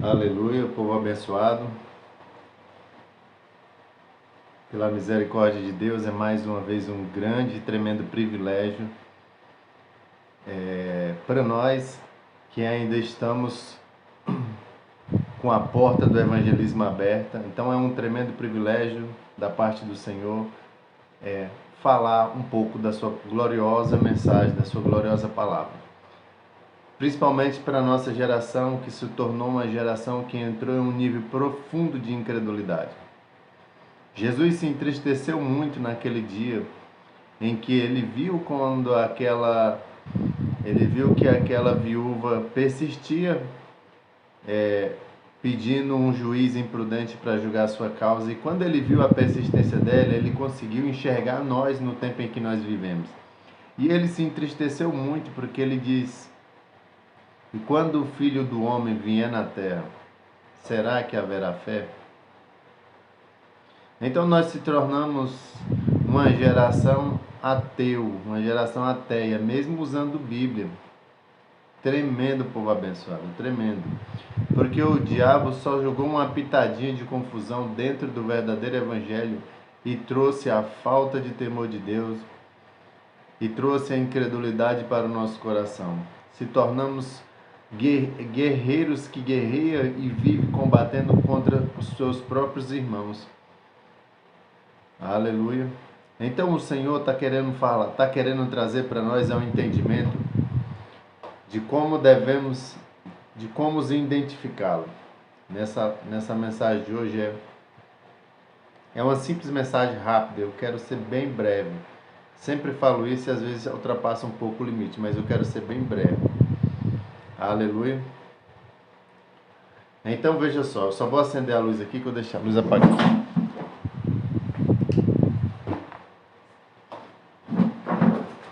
Aleluia, povo abençoado. Pela misericórdia de Deus, é mais uma vez um grande e tremendo privilégio para nós que ainda estamos com a porta do evangelismo aberta. Então é um tremendo privilégio da parte do Senhor falar um pouco da sua gloriosa mensagem, da sua gloriosa palavra. Principalmente para a nossa geração, que se tornou uma geração que entrou em um nível profundo de incredulidade. Jesus se entristeceu muito naquele dia em que ele viu que aquela viúva persistia pedindo um juiz imprudente para julgar a sua causa, e quando ele viu a persistência dela, ele conseguiu enxergar nós no tempo em que nós vivemos. E ele se entristeceu muito porque ele diz: "E quando o Filho do Homem vier na terra, será que haverá fé?" Então nós se tornamos uma geração ateu, uma geração ateia, mesmo usando Bíblia. Tremendo, povo abençoado, tremendo. Porque o diabo só jogou uma pitadinha de confusão dentro do verdadeiro evangelho e trouxe a falta de temor de Deus e trouxe a incredulidade para o nosso coração. Se tornamos guerreiros que guerreiam e vivem combatendo contra os seus próprios irmãos. Aleluia. Então o Senhor está querendo falar, está querendo trazer para nós um entendimento de como identificá-lo. Nessa mensagem de hoje é uma simples mensagem rápida, eu quero ser bem breve. Sempre falo isso e às vezes ultrapassa um pouco o limite, mas eu quero ser bem breve. Aleluia. Então veja só, eu só vou acender a luz aqui que eu deixei a luz apagada.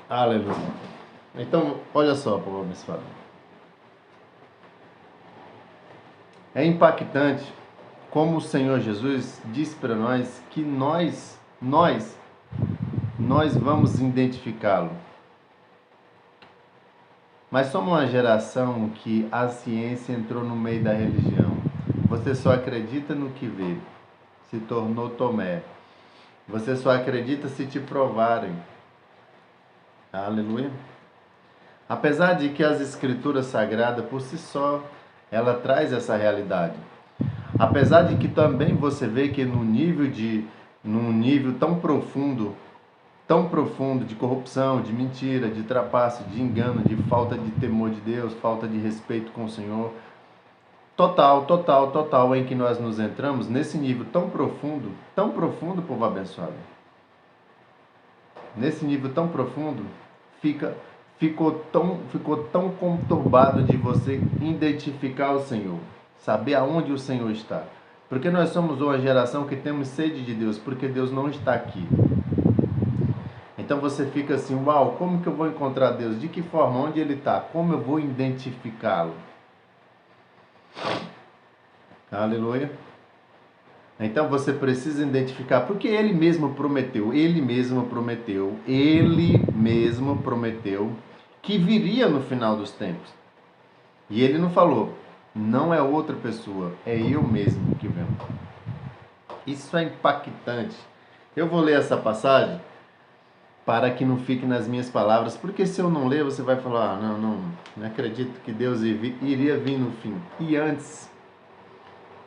Aleluia. Então, olha só, povo abençoado. É impactante como o Senhor Jesus disse para nós que nós vamos identificá-lo. Mas somos uma geração que a ciência entrou no meio da religião. Você só acredita no que vê. Se tornou Tomé. Você só acredita se te provarem. Aleluia. Apesar de que as escrituras sagradas por si só, ela traz essa realidade. Apesar de que também você vê que num nível tão profundo de corrupção, de mentira, de trapaço, de engano, de falta de temor de Deus, falta de respeito com o Senhor, total em que nós nos entramos, nesse nível tão profundo, povo abençoado. Nesse nível tão profundo, ficou tão conturbado de você identificar o Senhor, saber aonde o Senhor está. Porque nós somos uma geração que temos sede de Deus, porque Deus não está aqui. Então você fica assim, uau, como que eu vou encontrar Deus? De que forma? Onde Ele está? Como eu vou identificá-lo? Aleluia. Então você precisa identificar, porque Ele mesmo prometeu que viria no final dos tempos. E Ele não falou, não é outra pessoa, é eu mesmo que venho. Isso é impactante. Eu vou ler essa passagem para que não fique nas minhas palavras, porque se eu não ler, você vai falar, não acredito que Deus iria vir no fim. E antes,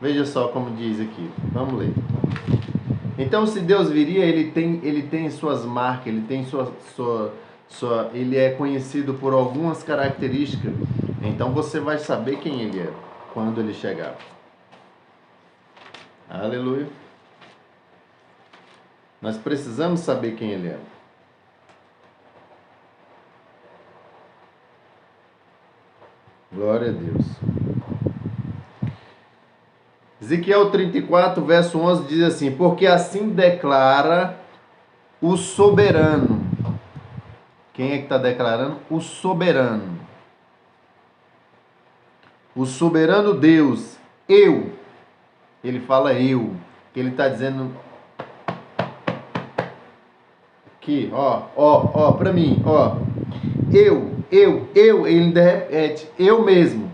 veja só como diz aqui, vamos ler. Então, se Deus viria, ele tem suas marcas, ele tem ele é conhecido por algumas características. Então você vai saber quem ele é quando ele chegar. Aleluia. Nós precisamos saber quem ele é. Glória a Deus. Ezequiel 34, verso 11 diz assim: porque assim declara o soberano. Quem é que está declarando? O soberano. O soberano Deus. Eu. Ele fala eu. Que ele está dizendo aqui, ó, para mim, ó. Eu, ele repete, eu mesmo.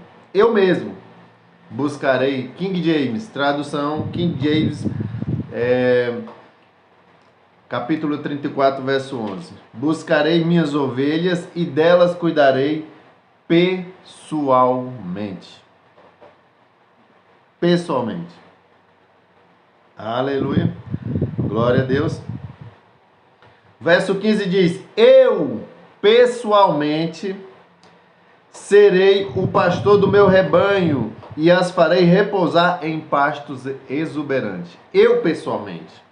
Buscarei, King James, tradução King James, capítulo 34, verso 11. Buscarei minhas ovelhas e delas cuidarei pessoalmente. Pessoalmente. Aleluia. Glória a Deus. Verso 15 diz: eu, pessoalmente, serei o pastor do meu rebanho e as farei repousar em pastos exuberantes. Eu, pessoalmente.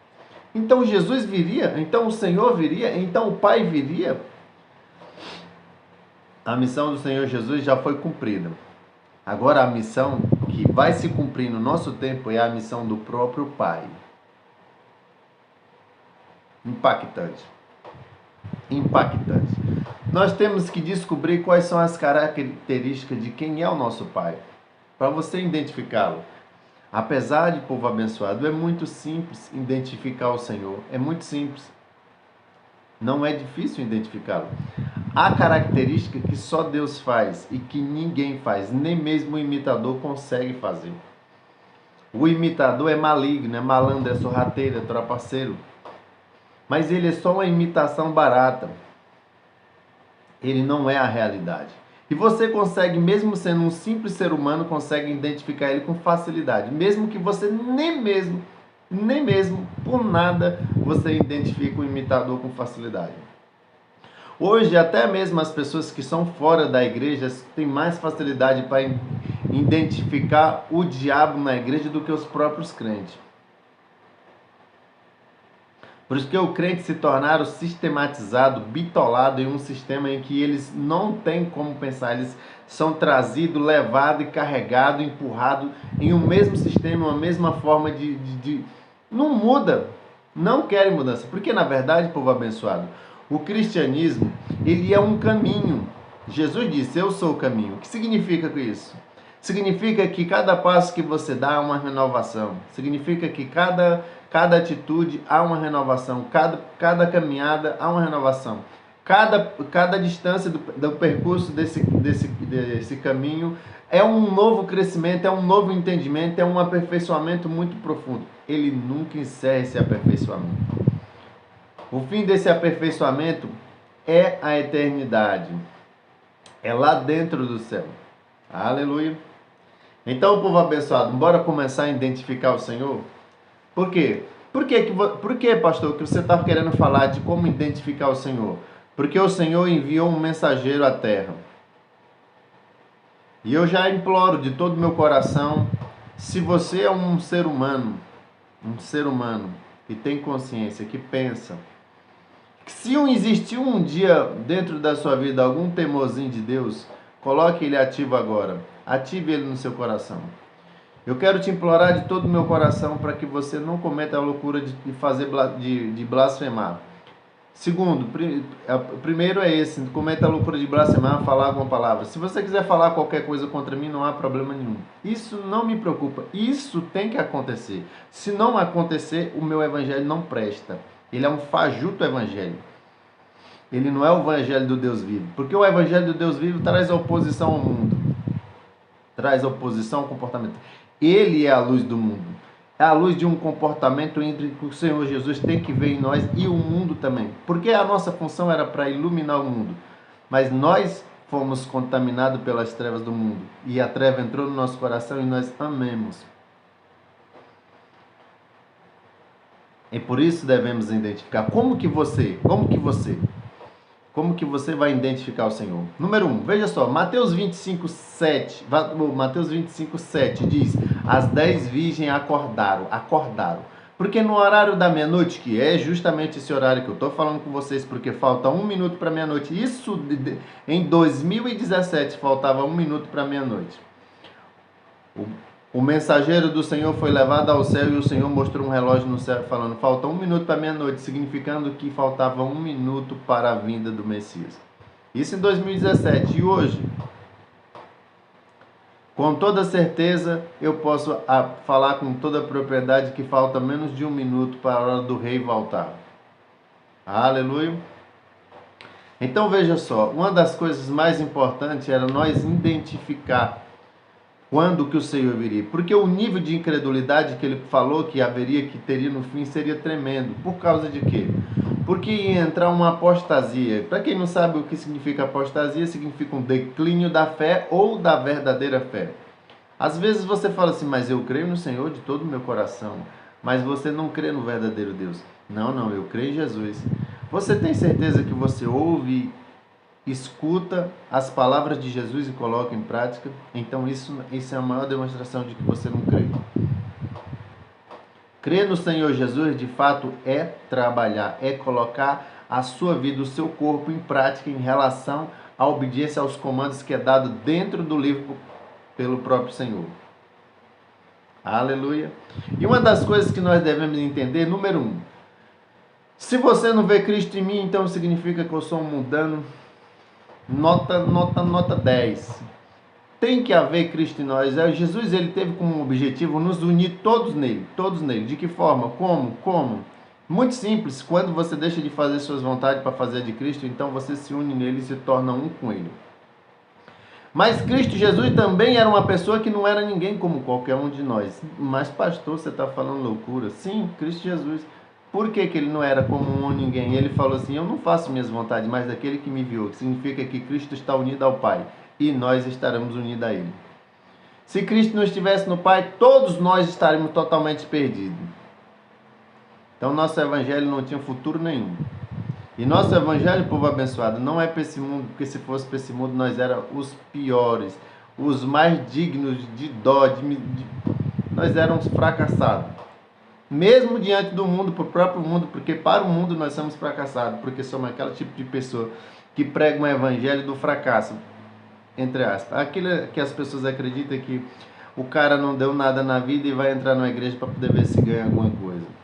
Então Jesus viria, então o Senhor viria, então o Pai viria. A missão do Senhor Jesus já foi cumprida. Agora a missão que vai se cumprir no nosso tempo é a missão do próprio Pai. Impactante. Impactante. Nós temos que descobrir quais são as características de quem é o nosso Pai, para você identificá-lo. Apesar de povo abençoado, é muito simples identificar o Senhor. É muito simples. Não é difícil identificá-lo. Há características que só Deus faz e que ninguém faz, nem mesmo o imitador consegue fazer. O imitador é maligno, é malandro, é sorrateiro, é trapaceiro. Mas ele é só uma imitação barata. Ele não é a realidade. E você consegue, mesmo sendo um simples ser humano, consegue identificar ele com facilidade. Mesmo que você nem mesmo, por nada, você identifica o imitador com facilidade. Hoje, até mesmo as pessoas que são fora da igreja têm mais facilidade para identificar o diabo na igreja do que os próprios crentes. Por isso que os crentes se tornaram sistematizados, bitolados em um sistema em que eles não têm como pensar. Eles são trazidos, levados e carregados, empurrados em um mesmo sistema, uma mesma forma de... Não muda. Não querem mudança. Porque, na verdade, povo abençoado, o cristianismo, ele é um caminho. Jesus disse, eu sou o caminho. O que significa isso? Significa que cada passo que você dá é uma renovação. Significa que cada atitude há uma renovação. Cada caminhada há uma renovação. Cada distância do percurso desse caminho é um novo crescimento, é um novo entendimento, é um aperfeiçoamento muito profundo. Ele nunca encerra esse aperfeiçoamento. O fim desse aperfeiçoamento é a eternidade. É lá dentro do céu. Aleluia. Então, povo abençoado, bora começar a identificar o Senhor? Por quê? Por que, pastor, que você está querendo falar de como identificar o Senhor? Porque o Senhor enviou um mensageiro à terra. E eu já imploro de todo o meu coração, se você é um ser humano que tem consciência, que pensa, que se existir um dia dentro da sua vida algum temorzinho de Deus, coloque ele ativo agora. Ative ele no seu coração. Eu quero te implorar de todo o meu coração para que você não cometa a loucura de blasfemar. Segundo, primeiro é esse, cometa a loucura de blasfemar, falar alguma palavra. Se você quiser falar qualquer coisa contra mim, não há problema nenhum. Isso não me preocupa. Isso tem que acontecer. Se não acontecer, o meu evangelho não presta. Ele é um fajuto evangelho. Ele não é o evangelho do Deus vivo. Porque o evangelho do Deus vivo traz oposição ao mundo. Traz oposição ao comportamento. Ele é a luz do mundo. É a luz de um comportamento entre que o Senhor Jesus tem que ver em nós e o mundo também. Porque a nossa função era para iluminar o mundo. Mas nós fomos contaminados pelas trevas do mundo. E a treva entrou no nosso coração e nós amemos. E por isso devemos identificar. Como que você vai identificar o Senhor? Número 1, veja só, Mateus 25, 7 diz, as 10 virgens acordaram. Porque no horário da meia-noite, que é justamente esse horário que eu estou falando com vocês, porque falta 1 minuto para meia-noite, isso em 2017 faltava 1 minuto para meia-noite. O mensageiro do Senhor foi levado ao céu e o Senhor mostrou um relógio no céu falando, falta 1 minuto para meia-noite, significando que faltava 1 minuto para a vinda do Messias. Isso em 2017. E hoje, com toda certeza, eu posso falar com toda a propriedade que falta menos de 1 minuto para a hora do rei voltar. Aleluia. Então veja só, uma das coisas mais importantes era nós identificar Quando que o Senhor viria? Porque o nível de incredulidade que ele falou que haveria, que teria no fim, seria tremendo. Por causa de quê? Porque ia entrar uma apostasia. Para quem não sabe o que significa apostasia, significa um declínio da fé ou da verdadeira fé. Às vezes você fala assim, mas eu creio no Senhor de todo o meu coração, mas você não crê no verdadeiro Deus. Não, eu creio em Jesus. Você tem certeza que você ouve, escuta as palavras de Jesus e coloca em prática? Então isso é a maior demonstração de que você não crê. Crer no Senhor Jesus, de fato, é trabalhar, é colocar a sua vida, o seu corpo em prática em relação à obediência aos comandos que é dado dentro do livro pelo próprio Senhor. Aleluia. E uma das coisas que nós devemos entender, número 1, se você não vê Cristo em mim, então significa que eu sou um mundano. Nota 10. Tem que haver Cristo em nós. Jesus, ele teve como objetivo nos unir todos nele. De que forma? Como? Muito simples. Quando você deixa de fazer suas vontades para fazer a de Cristo, então você se une nele e se torna um com ele. Mas Cristo Jesus também era uma pessoa que não era ninguém como qualquer um de nós. Mas pastor, você está falando loucura. Sim, Cristo Jesus. Por que ele não era como um ninguém? Ele falou assim, eu não faço minhas vontades, mas daquele que me enviou. Que significa que Cristo está unido ao Pai. E nós estaremos unidos a Ele. Se Cristo não estivesse no Pai, todos nós estaríamos totalmente perdidos. Então nosso evangelho não tinha futuro nenhum. E nosso evangelho, povo abençoado, não é para esse mundo, porque se fosse para esse mundo nós éramos os piores, os mais dignos de dó, nós éramos fracassados. Mesmo diante do mundo, para o próprio mundo, porque para o mundo nós somos fracassados, porque somos aquele tipo de pessoa que prega um evangelho do fracasso, entre aspas. Aquilo que as pessoas acreditam que o cara não deu nada na vida e vai entrar numa igreja para poder ver se ganha alguma coisa.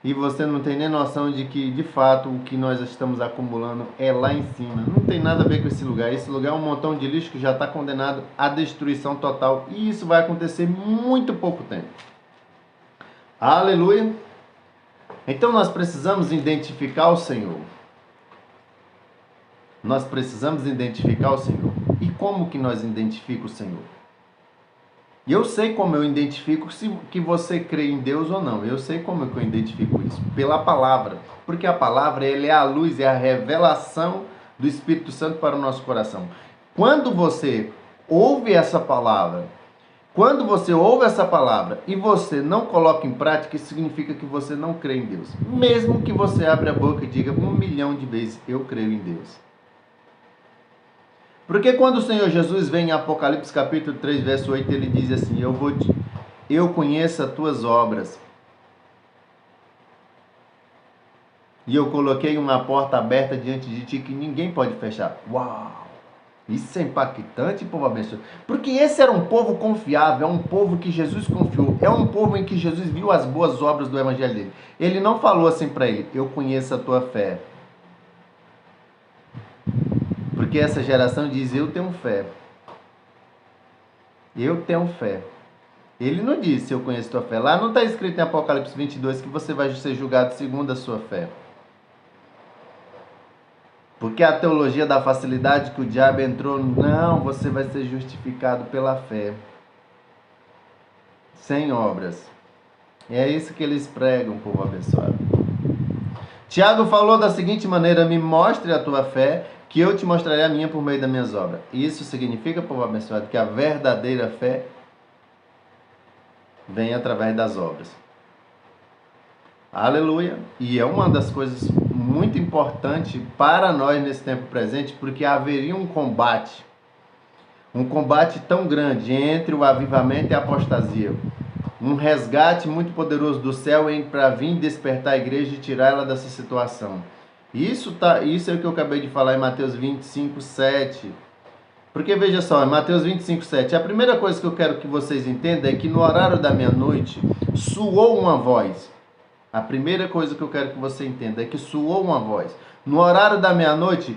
E você não tem nem noção de que, de fato, o que nós estamos acumulando é lá em cima. Não tem nada a ver com esse lugar. Esse lugar é um montão de lixo que já está condenado à destruição total. E isso vai acontecer em muito pouco tempo. Aleluia! Então nós precisamos identificar o Senhor. Nós precisamos identificar o Senhor. E como que nós identificamos o Senhor? E eu sei como eu identifico se que você crê em Deus ou não. Eu sei como eu identifico isso. Pela palavra. Porque a palavra ela é a luz, é a revelação do Espírito Santo para o nosso coração. Quando você ouve essa palavra, e você não coloca em prática, isso significa que você não crê em Deus. Mesmo que você abra a boca e diga 1 milhão de vezes, eu creio em Deus. Porque quando o Senhor Jesus vem em Apocalipse capítulo 3, verso 8, ele diz assim, eu conheço as tuas obras. E eu coloquei uma porta aberta diante de ti que ninguém pode fechar. Uau! Isso é impactante, povo abençoado. Porque esse era um povo confiável, é um povo que Jesus confiou. É um povo em que Jesus viu as boas obras do evangelho dele. Ele não falou assim para ele, eu conheço a tua fé. Porque essa geração diz, eu tenho fé. Eu tenho fé. Ele não disse, eu conheço tua fé. Lá não está escrito em Apocalipse 22 que você vai ser julgado segundo a sua fé. Porque a teologia da facilidade que o diabo entrou, não, você vai ser justificado pela fé. Sem obras. E é isso que eles pregam, povo abençoado. Tiago falou da seguinte maneira, me mostre a tua fé, que eu te mostrarei a minha por meio das minhas obras. Isso significa, povo abençoado, que a verdadeira fé vem através das obras. Aleluia! E é uma das coisas muito importantes para nós nesse tempo presente, porque haveria um combate tão grande entre o avivamento e a apostasia. Um resgate muito poderoso do céu para vir despertar a igreja e tirar ela dessa situação. Isso é o que eu acabei de falar em Mateus 25, 7. Porque veja só, em Mateus 25, 7, a primeira coisa que eu quero que vocês entendam é que no horário da meia-noite soou uma voz. A primeira coisa que eu quero que você entenda é que soou uma voz. No horário da meia-noite,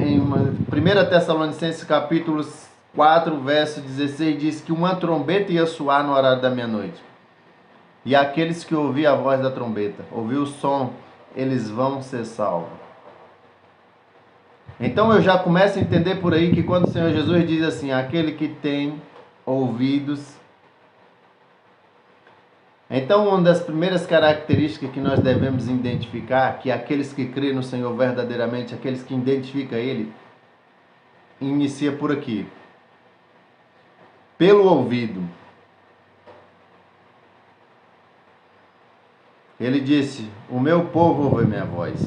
em 1 Tessalonicenses capítulo 4, verso 16, diz que uma trombeta ia soar no horário da meia-noite. E aqueles que ouviram a voz da trombeta, ouviram o som, eles vão ser salvos. Então eu já começo a entender por aí que quando o Senhor Jesus diz assim, aquele que tem ouvidos. Então uma das primeiras características que nós devemos identificar, que aqueles que creem no Senhor verdadeiramente, aqueles que identificam Ele, inicia por aqui. Pelo ouvido. Ele disse, o meu povo ouve minha voz.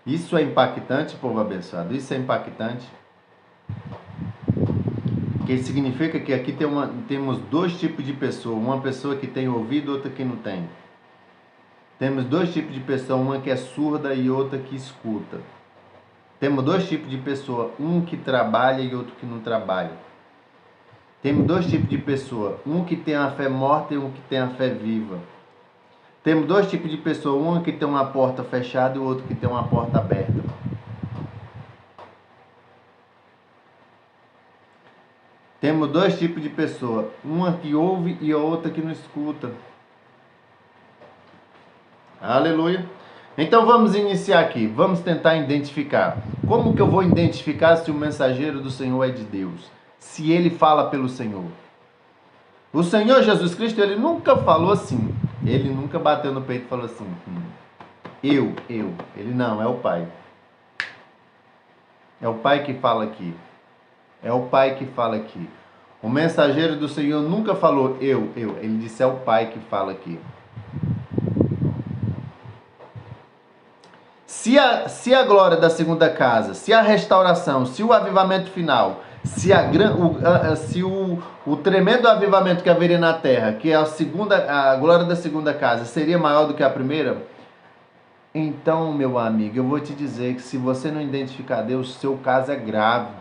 Isso é impactante, povo abençoado, isso é impactante. Que significa que aqui temos dois tipos de pessoa, uma pessoa que tem ouvido, outra que não tem. Temos dois tipos de pessoa, uma que é surda e outra que escuta. Temos dois tipos de pessoa, um que trabalha e outro que não trabalha. Temos dois tipos de pessoa, um que tem a fé morta e um que tem a fé viva. Temos dois tipos de pessoa, um que tem uma porta fechada e o outro que tem uma porta aberta. Temos dois tipos de pessoa, uma que ouve e a outra que não escuta. Aleluia. Então vamos iniciar aqui, vamos tentar identificar. Como que eu vou identificar se o mensageiro do Senhor é de Deus? Se ele fala pelo Senhor? O Senhor Jesus Cristo, ele nunca falou assim. Ele nunca bateu no peito e falou assim, eu. Ele não, é o Pai. É o Pai que fala aqui. É o Pai que fala aqui. O mensageiro do Senhor nunca falou eu. Ele disse é o Pai que fala aqui. Se a glória da segunda casa, se a restauração, se o avivamento final, se o tremendo avivamento que haveria na terra, que é a glória da segunda casa, seria maior do que a primeira, então, meu amigo, eu vou te dizer que se você não identificar Deus, seu caso é grave.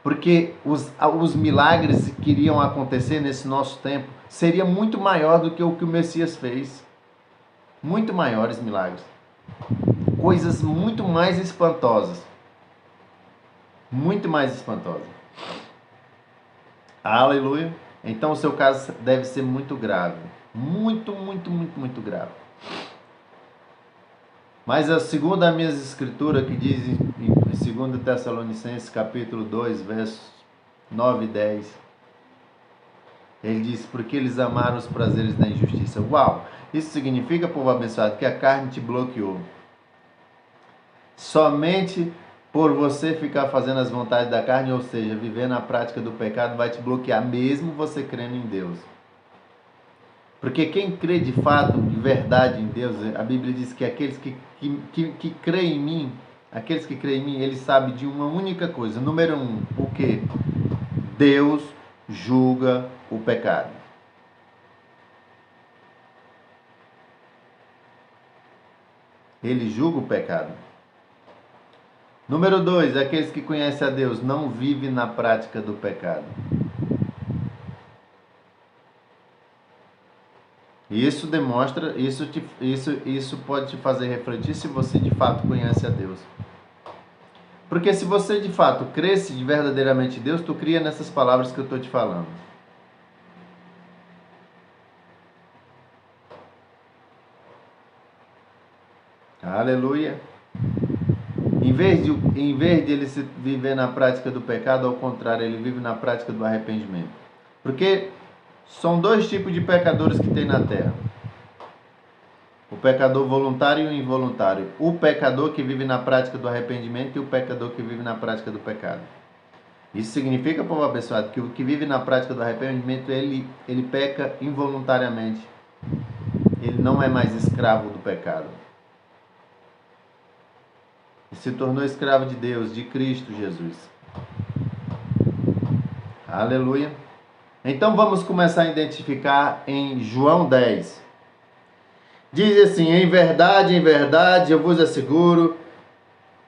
Porque os milagres que iriam acontecer nesse nosso tempo seria muito maior do que o Messias fez. Muito maiores milagres. Coisas muito mais espantosas. Muito mais espantosas. Aleluia. Então o seu caso deve ser muito grave. Muito grave. Mas segundo as minhas escrituras, que diz em 2 Tessalonicenses capítulo 2, versos 9 e 10, ele diz, porque eles amaram os prazeres da injustiça. Uau! Isso significa, povo abençoado, que a carne te bloqueou. Somente por você ficar fazendo as vontades da carne, ou seja, viver na prática do pecado, vai te bloquear, mesmo você crendo em Deus. Porque quem crê de fato, de verdade em Deus, a Bíblia diz que aqueles que creem em mim, aqueles que creem em mim, eles sabem de uma única coisa. Número 1, o que? Deus julga o pecado. Ele julga o pecado. Número 2, aqueles que conhecem a Deus não vivem na prática do pecado. Isso demonstra, isso pode te fazer refletir se você de fato conhece a Deus. Porque se você de fato cresce de verdadeiramente Deus, tu cria nessas palavras que eu estou te falando. Aleluia. Em vez de ele viver na prática do pecado, ao contrário, ele vive na prática do arrependimento. Porque são dois tipos de pecadores que tem na terra. O pecador voluntário e o involuntário. O pecador que vive na prática do arrependimento e o pecador que vive na prática do pecado. Isso significa, povo abençoado, que o que vive na prática do arrependimento, ele peca involuntariamente. Ele não é mais escravo do pecado. Ele se tornou escravo de Deus, de Cristo Jesus. Aleluia. Então vamos começar a identificar em João 10. Diz assim, em verdade, eu vos asseguro,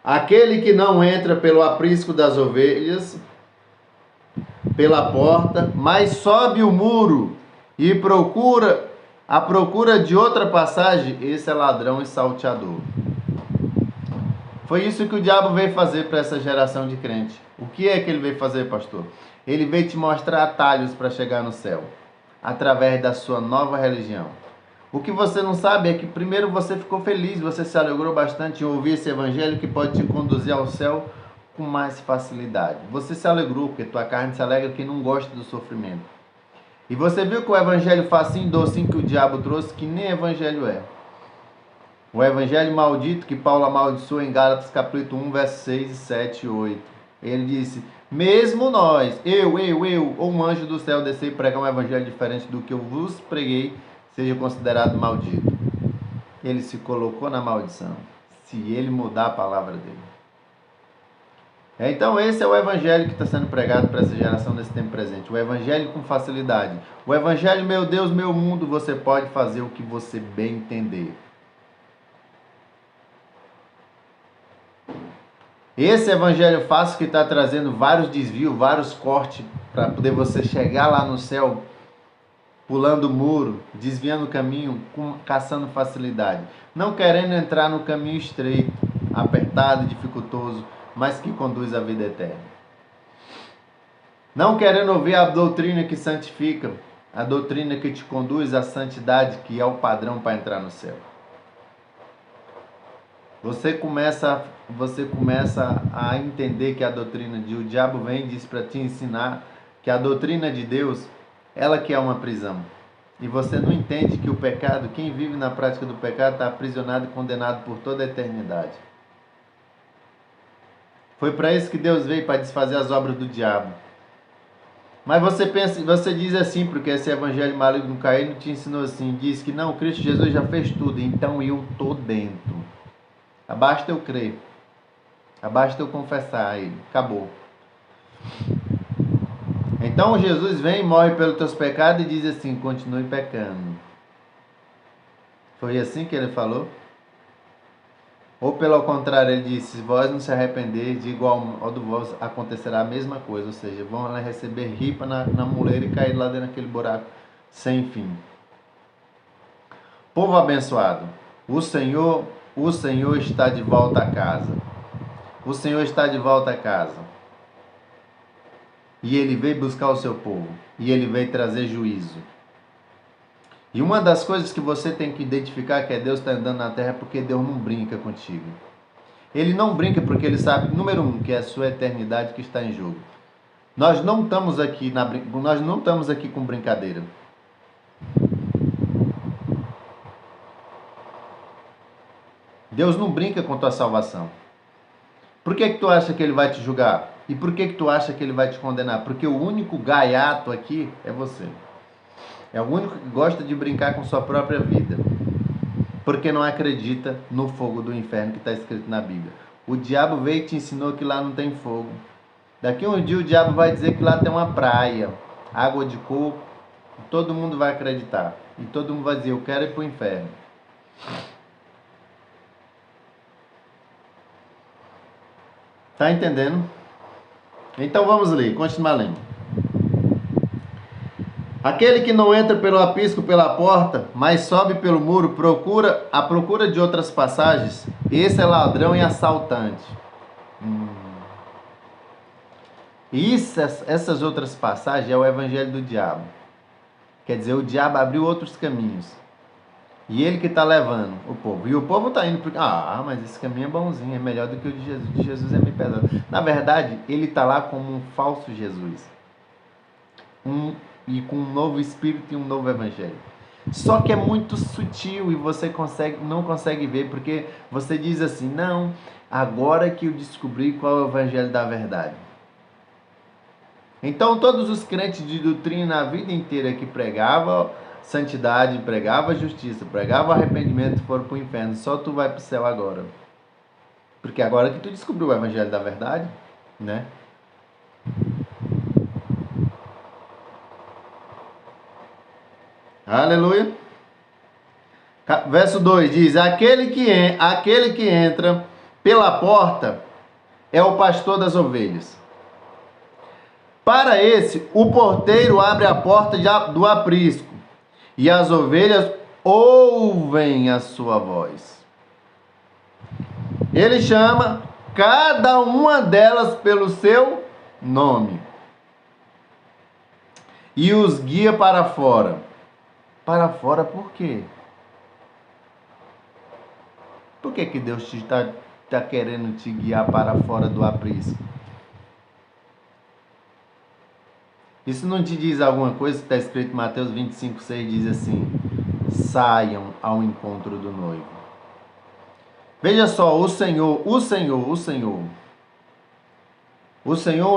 aquele que não entra pelo aprisco das ovelhas, pela porta, mas sobe o muro e à procura de outra passagem, esse é ladrão e salteador. Foi isso que o diabo veio fazer para essa geração de crente. O que é que ele veio fazer, pastor? Ele veio te mostrar atalhos para chegar no céu, através da sua nova religião. O que você não sabe é que primeiro você ficou feliz, você se alegrou bastante em ouvir esse evangelho que pode te conduzir ao céu com mais facilidade. Você se alegrou porque tua carne se alegra quem não gosta do sofrimento. E você viu que o evangelho facinho, docinho que o diabo trouxe, que nem evangelho é. O evangelho maldito que Paulo amaldiçoou em Gálatas capítulo 1, versos 6, 7 e 8. Ele disse, mesmo nós, ou um anjo do céu descer e pregar um evangelho diferente do que eu vos preguei, seja considerado maldito. Ele se colocou na maldição, se ele mudar a palavra dele. Então esse é o evangelho que está sendo pregado para essa geração nesse tempo presente. O evangelho com facilidade. O evangelho, meu Deus, meu mundo, você pode fazer o que você bem entender. Esse evangelho fácil que está trazendo vários desvios, vários cortes, para poder você chegar lá no céu, pulando o muro, desviando o caminho, caçando facilidade. Não querendo entrar no caminho estreito, apertado e dificultoso, mas que conduz à vida eterna. Não querendo ouvir a doutrina que santifica, a doutrina que te conduz à santidade, que é o padrão para entrar no céu. Você começa a entender que a doutrina de o diabo vem e diz para te ensinar que a doutrina de Deus, ela que é uma prisão. E você não entende que o pecado, quem vive na prática do pecado, está aprisionado e condenado por toda a eternidade. Foi para isso que Deus veio, para desfazer as obras do diabo. Mas você diz assim, porque esse evangelho maligno caído te ensinou assim, diz que não, Cristo Jesus já fez tudo, então eu estou dentro. Basta eu crer. Basta eu confessar a Ele. Acabou. Então Jesus vem, morre pelos teus pecados e diz assim, continue pecando. Foi assim que Ele falou? Ou pelo contrário, Ele disse, se vós não se arrepender, de igual modo vós acontecerá a mesma coisa. Ou seja, vão lá receber ripa na muleira e cair lá dentro daquele buraco sem fim. Povo abençoado, o Senhor está de volta a casa. O Senhor está de volta a casa. E Ele veio buscar o seu povo. E Ele veio trazer juízo. E uma das coisas que você tem que identificar que Deus está andando na terra é porque Deus não brinca contigo. Ele não brinca porque Ele sabe, número 1, que é a sua eternidade que está em jogo. Nós não estamos aqui com brincadeira. Deus não brinca com tua salvação. Por que tu acha que Ele vai te julgar? E por que tu acha que Ele vai te condenar? Porque o único gaiato aqui é você. É o único que gosta de brincar com sua própria vida. Porque não acredita no fogo do inferno que está escrito na Bíblia. O diabo veio e te ensinou que lá não tem fogo. Daqui a um dia o diabo vai dizer que lá tem uma praia, água de coco. E todo mundo vai acreditar. E todo mundo vai dizer, eu quero ir para o inferno. Tá entendendo? Então vamos ler, continuar lendo. Aquele que não entra pelo aprisco pela porta, mas sobe pelo muro, à procura de outras passagens, esse é ladrão e assaltante. E essas outras passagens é o evangelho do diabo. Quer dizer, o diabo abriu outros caminhos. E ele que está levando o povo. E o povo está indo porque, mas esse caminho é bonzinho, é melhor do que o de Jesus. O de Jesus é meio pesado. Na verdade, ele está lá como um falso Jesus. E com um novo espírito e um novo evangelho. Só que é muito sutil e você não consegue ver, porque você diz assim, não, agora que eu descobri qual é o evangelho da verdade. Então todos os crentes de doutrina a vida inteira que pregavam santidade, pregava justiça, pregava arrependimento, foram para o inferno. Só tu vai para o céu agora. Porque agora que tu descobriu o evangelho da verdade, né? Aleluia. Verso 2 diz, aquele que entra pela porta é o pastor das ovelhas. Para esse, o porteiro abre a porta do aprisco, e as ovelhas ouvem a sua voz. Ele chama cada uma delas pelo seu nome e os guia para fora. Para fora por quê? Por que Deus está querendo te guiar para fora do aprisco? Isso não te diz alguma coisa? Está escrito em Mateus 25,6, diz assim: saiam ao encontro do noivo. Veja só, o Senhor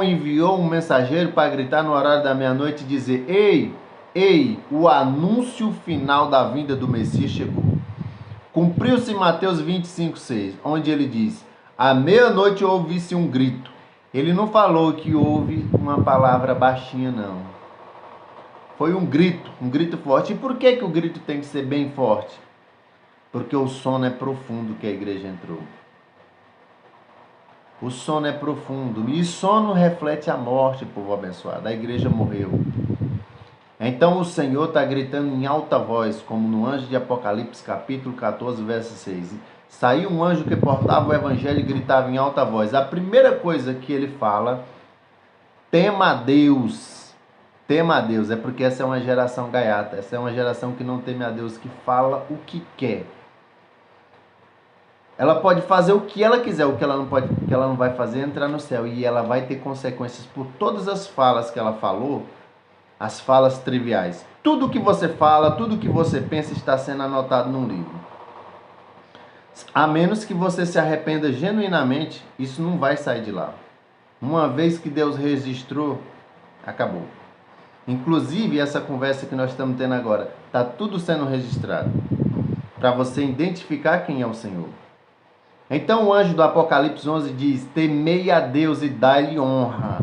enviou um mensageiro para gritar no horário da meia-noite e dizer: ei, o anúncio final da vinda do Messias chegou. Cumpriu-se Mateus 25,6, onde ele diz: à meia-noite ouvi-se um grito. Ele não falou que houve uma palavra baixinha, não. Foi um grito forte. E por que o grito tem que ser bem forte? Porque o sono é profundo que a igreja entrou. O sono é profundo. E sono reflete a morte, povo abençoado. A igreja morreu. Então o Senhor está gritando em alta voz, como no anjo de Apocalipse, capítulo 14, verso 6. Saiu um anjo que portava o evangelho e gritava em alta voz. A primeira coisa que ele fala: tema a Deus. Tema a Deus. É porque essa é uma geração gaiata. Essa é uma geração que não teme a Deus, que fala o que quer. Ela pode fazer o que ela quiser, o que ela não vai fazer é entrar no céu. E ela vai ter consequências por todas as falas que ela falou, as falas triviais. Tudo que você fala, tudo que você pensa está sendo anotado num livro. A menos que você se arrependa genuinamente, isso não vai sair de lá. Uma vez que Deus registrou, acabou. Inclusive, essa conversa que nós estamos tendo agora, está tudo sendo registrado, para você identificar quem é o Senhor. Então o anjo do Apocalipse 11 diz: temei a Deus e dai-lhe honra,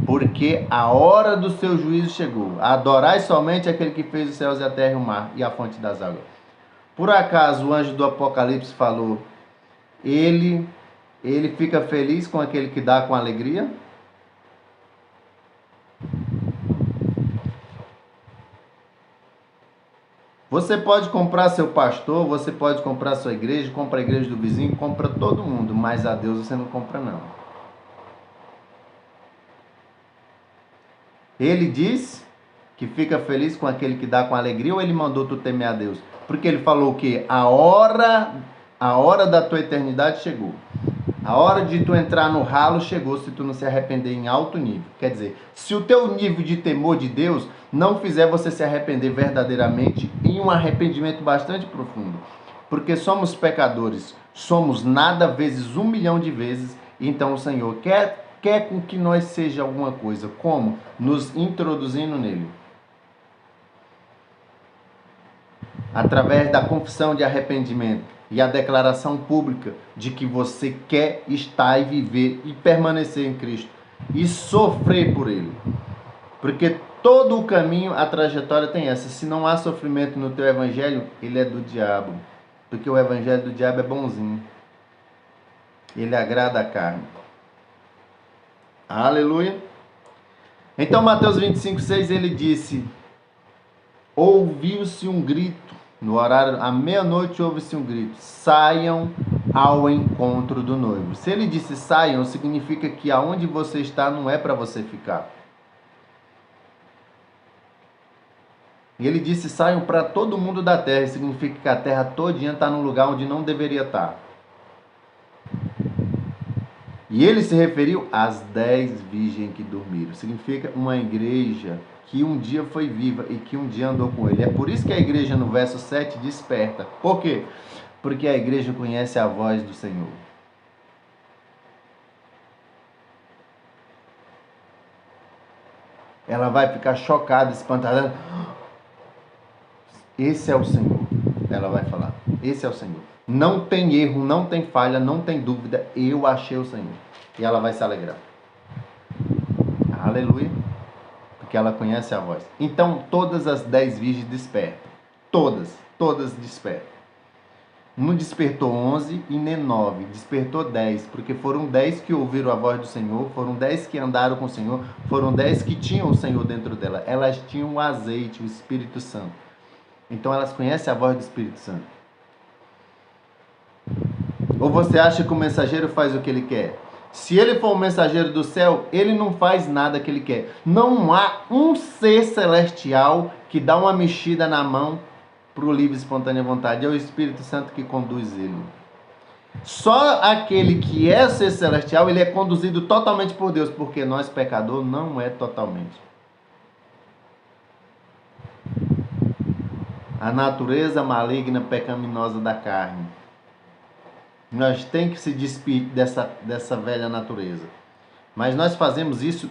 porque a hora do seu juízo chegou. Adorai somente aquele que fez os céus e a terra e o mar e a fonte das águas. Por acaso o anjo do Apocalipse falou: ele fica feliz com aquele que dá com alegria? Você pode comprar seu pastor, você pode comprar sua igreja, compra a igreja do vizinho, compra todo mundo, mas a Deus você não compra não. Ele diz que fica feliz com aquele que dá com alegria, ou ele mandou tu temer a Deus? Porque ele falou que a hora da tua eternidade chegou. A hora de tu entrar no ralo chegou, se tu não se arrepender em alto nível. Quer dizer, se o teu nível de temor de Deus não fizer você se arrepender verdadeiramente em um arrependimento bastante profundo. Porque somos pecadores, somos nada vezes 1 milhão de vezes, então o Senhor quer com que nós seja alguma coisa. Como? Nos introduzindo nele. Através da confissão de arrependimento e a declaração pública de que você quer estar e viver e permanecer em Cristo e sofrer por Ele. Porque todo o caminho, a trajetória tem essa. Se não há sofrimento no teu evangelho, ele é do diabo. Porque o evangelho do diabo é bonzinho. Ele agrada a carne. Aleluia. Então Mateus 25,6 ele disse: ouviu-se um grito. No horário, à meia-noite ouve-se um grito: saiam ao encontro do noivo. Se ele disse saiam, significa que aonde você está não é para você ficar. E ele disse saiam para todo mundo da terra. Significa que a terra todinha está num lugar onde não deveria estar. E ele se referiu às 10 virgens que dormiram. Significa uma igreja que um dia foi viva e que um dia andou com ele. É por isso que a igreja no verso 7 desperta. Por quê? Porque a igreja conhece a voz do Senhor. Ela vai ficar chocada, espantada. Esse é o Senhor. Ela vai falar. Esse é o Senhor. Não tem erro, não tem falha, não tem dúvida. Eu achei o Senhor. E ela vai se alegrar. Aleluia. Porque ela conhece a voz. Então, todas as 10 virgens despertam. Todas despertam. Não despertou 11 e nem 9. Despertou 10. Porque foram 10 que ouviram a voz do Senhor. Foram 10 que andaram com o Senhor. Foram 10 que tinham o Senhor dentro dela. Elas tinham o azeite, o Espírito Santo. Então, elas conhecem a voz do Espírito Santo. Ou você acha que o mensageiro faz o que ele quer? Se ele for um mensageiro do céu, ele não faz nada que ele quer. Não há um ser celestial que dá uma mexida na mão para o livre e espontânea vontade. É o Espírito Santo que conduz ele. Só aquele que é ser celestial, ele é conduzido totalmente por Deus, porque nós, pecador, não é totalmente. A natureza maligna, pecaminosa da carne. Nós temos que se despedir dessa velha natureza. Mas nós fazemos isso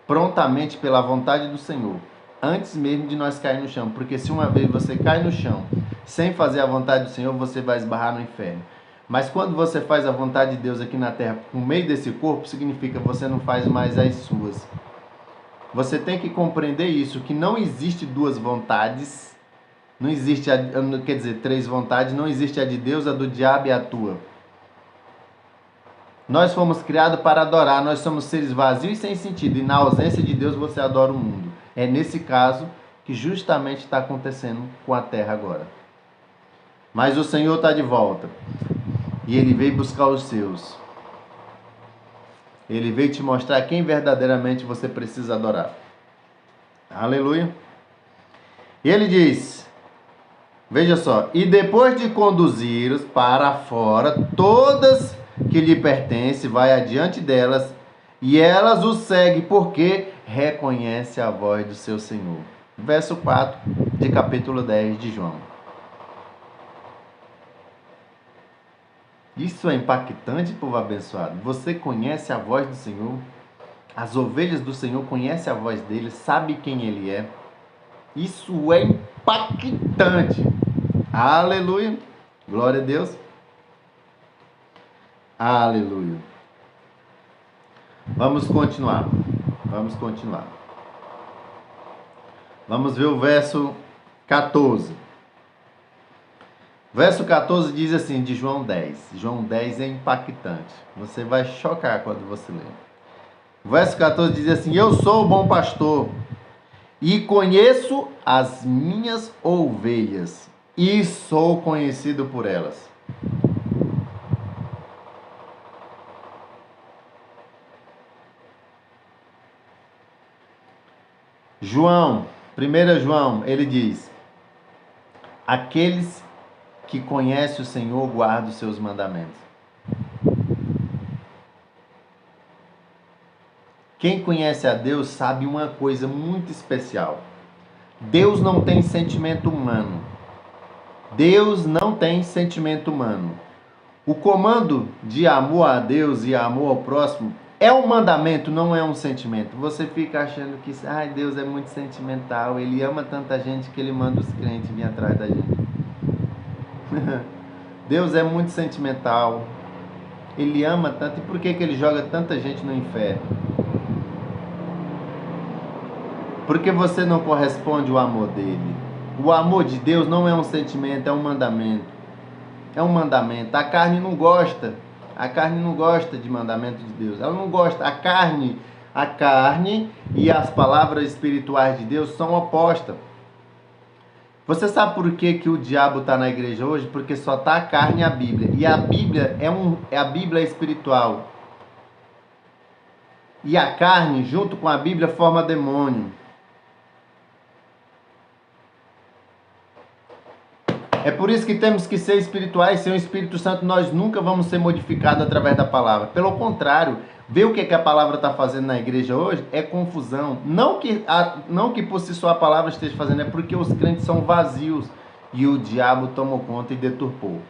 prontamente pela vontade do Senhor, antes mesmo de nós cair no chão. Porque se uma vez você cai no chão sem fazer a vontade do Senhor, você vai esbarrar no inferno. Mas quando você faz a vontade de Deus aqui na terra, no meio desse corpo, significa que você não faz mais as suas. Você tem que compreender isso, que não existe duas vontades, não existe, quer dizer, três vontades, não existe a de Deus, a do diabo e a tua. Nós fomos criados para adorar, nós somos seres vazios e sem sentido, e na ausência de Deus você adora o mundo. É nesse caso que justamente está acontecendo com a terra agora. Mas o Senhor está de volta. E Ele veio buscar os seus. Ele veio te mostrar quem verdadeiramente você precisa adorar. Aleluia. E Ele diz, veja só, e depois de conduzir-os para fora, todas que lhe pertencem, vai adiante delas, e elas o seguem, porque reconhece a voz do seu Senhor. Verso 4 de capítulo 10 de João. Isso é impactante, povo abençoado. Você conhece a voz do Senhor? As ovelhas do Senhor conhecem a voz dele, sabe quem ele é? Isso é impactante. Aleluia. Glória a Deus. Aleluia. Vamos continuar. Vamos ver o verso 14. Verso 14 diz assim, de João 10. João 10 é impactante. Você vai chocar quando você ler. O verso 14 diz assim, eu sou o bom pastor e conheço as minhas ovelhas e sou conhecido por elas. João, 1 João, ele diz, aqueles que conhecem o Senhor guardam os seus mandamentos. Quem conhece a Deus sabe uma coisa muito especial. Deus não tem sentimento humano. Deus não tem sentimento humano. O comando de amor a Deus e amor ao próximo é um mandamento, não é um sentimento. Você fica achando que Deus é muito sentimental, Ele ama tanta gente que Ele manda os crentes vir atrás da gente. Deus é muito sentimental, Ele ama tanto, e por que Ele joga tanta gente no inferno? Porque você não corresponde ao amor dele. O amor de Deus não é um sentimento, é um mandamento. É um mandamento. A carne não gosta. A carne não gosta de mandamento de Deus. Ela não gosta. A carne e as palavras espirituais de Deus são opostas. Você sabe por que o diabo está na igreja hoje? Porque só está a carne e a Bíblia. E a Bíblia é a Bíblia espiritual. E a carne, junto com a Bíblia, forma demônio. É por isso que temos que ser espirituais, sem o Espírito Santo nós nunca vamos ser modificados através da palavra. Pelo contrário, ver o que a palavra está fazendo na igreja hoje é confusão. Não que por si só a palavra esteja fazendo, é porque os crentes são vazios e o diabo tomou conta e deturpou.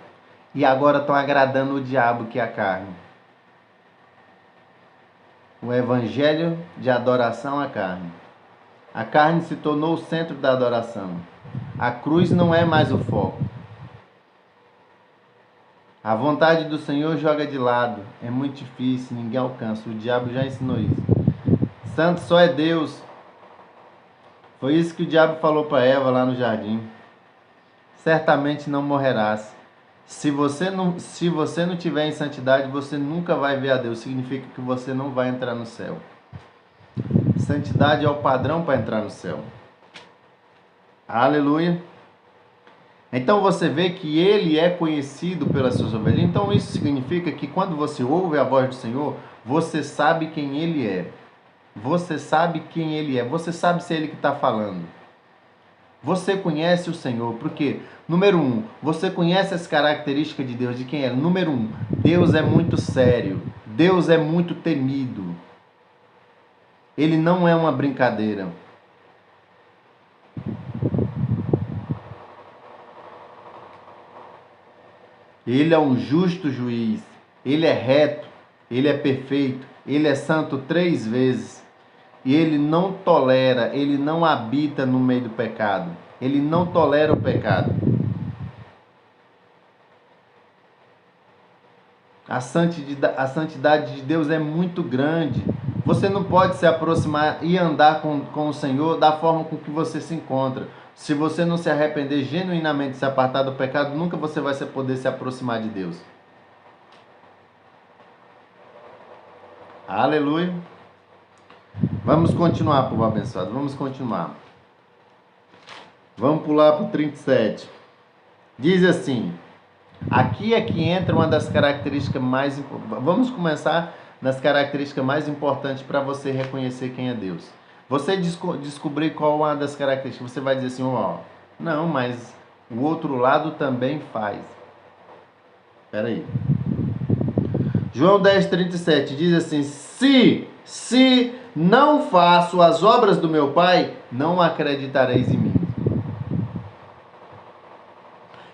E agora estão agradando o diabo, que é a carne. O evangelho de adoração à carne. A carne se tornou o centro da adoração. A cruz não é mais o foco. A vontade do Senhor joga de lado. É muito difícil, ninguém alcança. O diabo já ensinou isso. Santo só é Deus. Foi isso que o diabo falou para Eva lá no jardim. Certamente não morrerás. Se você não tiver em santidade, você nunca vai ver a Deus. Significa que você não vai entrar no céu. Santidade é o padrão para entrar no céu. Aleluia. Então você vê que ele é conhecido pelas suas ovelhas. Então isso significa que quando você ouve a voz do Senhor, você sabe quem ele é. Você sabe quem ele é. Você sabe se é ele que está falando. Você conhece o Senhor, porque, número um, você conhece as características de Deus, de quem é. Número um, Deus é muito sério, Deus é muito temido. Ele não é uma brincadeira. Ele é um justo juiz, ele é reto, ele é perfeito, ele é santo 3 vezes. E ele não tolera, ele não habita no meio do pecado. Ele não tolera o pecado. A santidade de Deus é muito grande. Você não pode se aproximar e andar com o Senhor da forma com que você se encontra. Se você não se arrepender genuinamente, se apartar do pecado, nunca você vai poder se aproximar de Deus. Aleluia. Vamos continuar, povo abençoado. Vamos continuar. Vamos pular para o 37. Diz assim. Aqui é que entra uma das características mais importantes. Vamos começar nas características mais importantes para você reconhecer quem é Deus. Você descobrir qual é uma das características, você vai dizer assim, ó, não, mas o outro lado também faz. Espera aí. João 10:37 diz assim, se não faço as obras do meu Pai, não acreditareis em mim.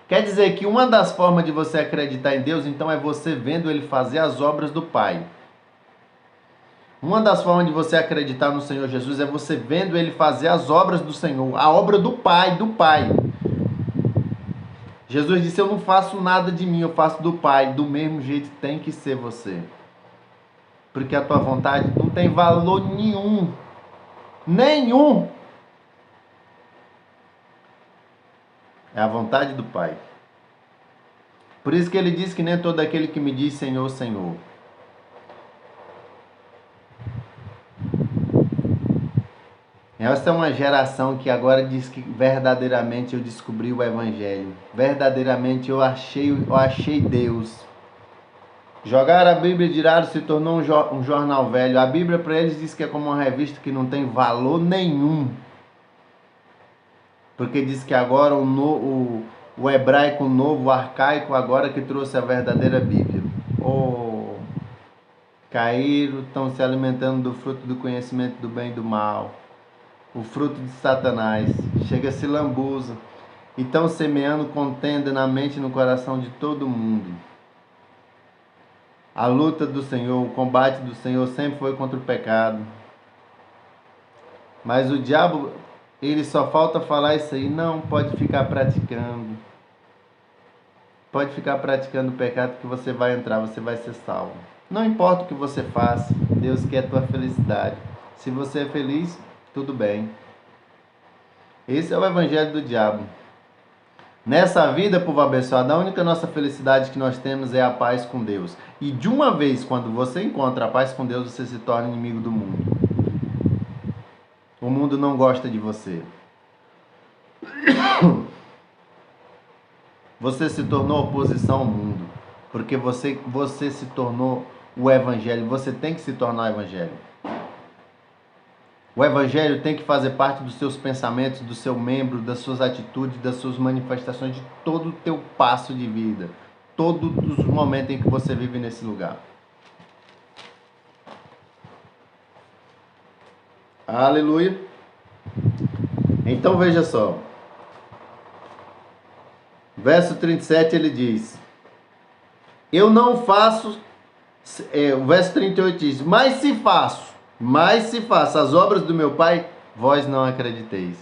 Quer dizer que uma das formas de você acreditar em Deus, então, é você vendo Ele fazer as obras do Pai. Uma das formas de você acreditar no Senhor Jesus é você vendo Ele fazer as obras do Senhor, a obra do Pai, do Pai. Jesus disse, eu não faço nada de mim, eu faço do Pai. Do mesmo jeito tem que ser você. Porque a tua vontade não tem valor nenhum. Nenhum. É a vontade do Pai. Por isso que ele diz que nem todo aquele que me diz Senhor, Senhor. Essa é uma geração que agora diz que verdadeiramente eu descobri o Evangelho. Verdadeiramente eu achei Deus. Jogar a Bíblia de lado se tornou um jornal velho. A Bíblia para eles diz que é como uma revista que não tem valor nenhum. Porque diz que agora o hebraico novo, o arcaico, agora que trouxe a verdadeira Bíblia. Oh, caíram, estão se alimentando do fruto do conhecimento do bem e do mal. O fruto de Satanás. Chega, se lambuza. E estão semeando contenda na mente e no coração de todo mundo. A luta do Senhor, o combate do Senhor sempre foi contra o pecado. Mas o diabo, ele só falta falar isso aí. Não, pode ficar praticando. Pode ficar praticando o pecado que você vai entrar, você vai ser salvo. Não importa o que você faça, Deus quer a tua felicidade. Se você é feliz, tudo bem. Esse é o evangelho do diabo. Nessa vida, povo abençoado, a única nossa felicidade que nós temos é a paz com Deus. E de uma vez, quando você encontra a paz com Deus, você se torna inimigo do mundo. O mundo não gosta de você. Você se tornou oposição ao mundo. Porque você se tornou o evangelho. Você tem que se tornar o evangelho. O evangelho tem que fazer parte dos seus pensamentos, do seu membro, das suas atitudes, das suas manifestações, de todo o teu passo de vida. Todos os momentos em que você vive nesse lugar. Aleluia. Então veja só. Verso 37 ele diz: eu não faço. O verso 38 diz: mas se faço as obras do meu Pai, vós não acrediteis.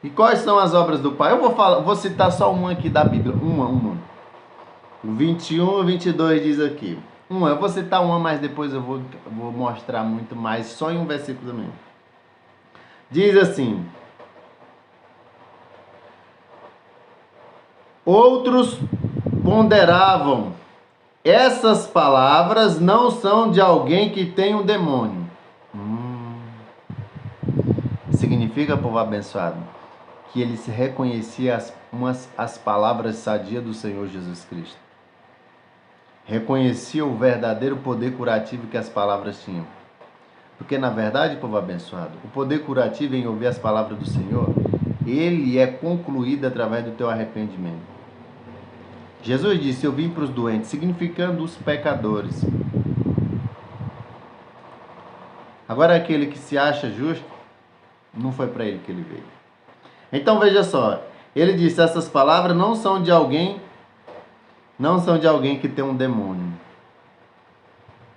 E quais são as obras do Pai? Eu vou citar só uma aqui da Bíblia. Uma. O 21 e 22 diz aqui. Eu vou citar uma, mas depois eu vou mostrar muito mais, só em um versículo também. Diz assim: outros ponderavam, essas palavras não são de alguém que tem um demônio. Significa, povo abençoado, que ele se reconhecia as palavras sadias do Senhor Jesus Cristo. Reconhecia o verdadeiro poder curativo que as palavras tinham. Porque, na verdade, povo abençoado, o poder curativo em ouvir as palavras do Senhor, ele é concluído através do teu arrependimento. Jesus disse: eu vim para os doentes, significando os pecadores. Agora, aquele que se acha justo, não foi para ele que ele veio. Então, veja só, ele disse: essas palavras não são de alguém que tem um demônio.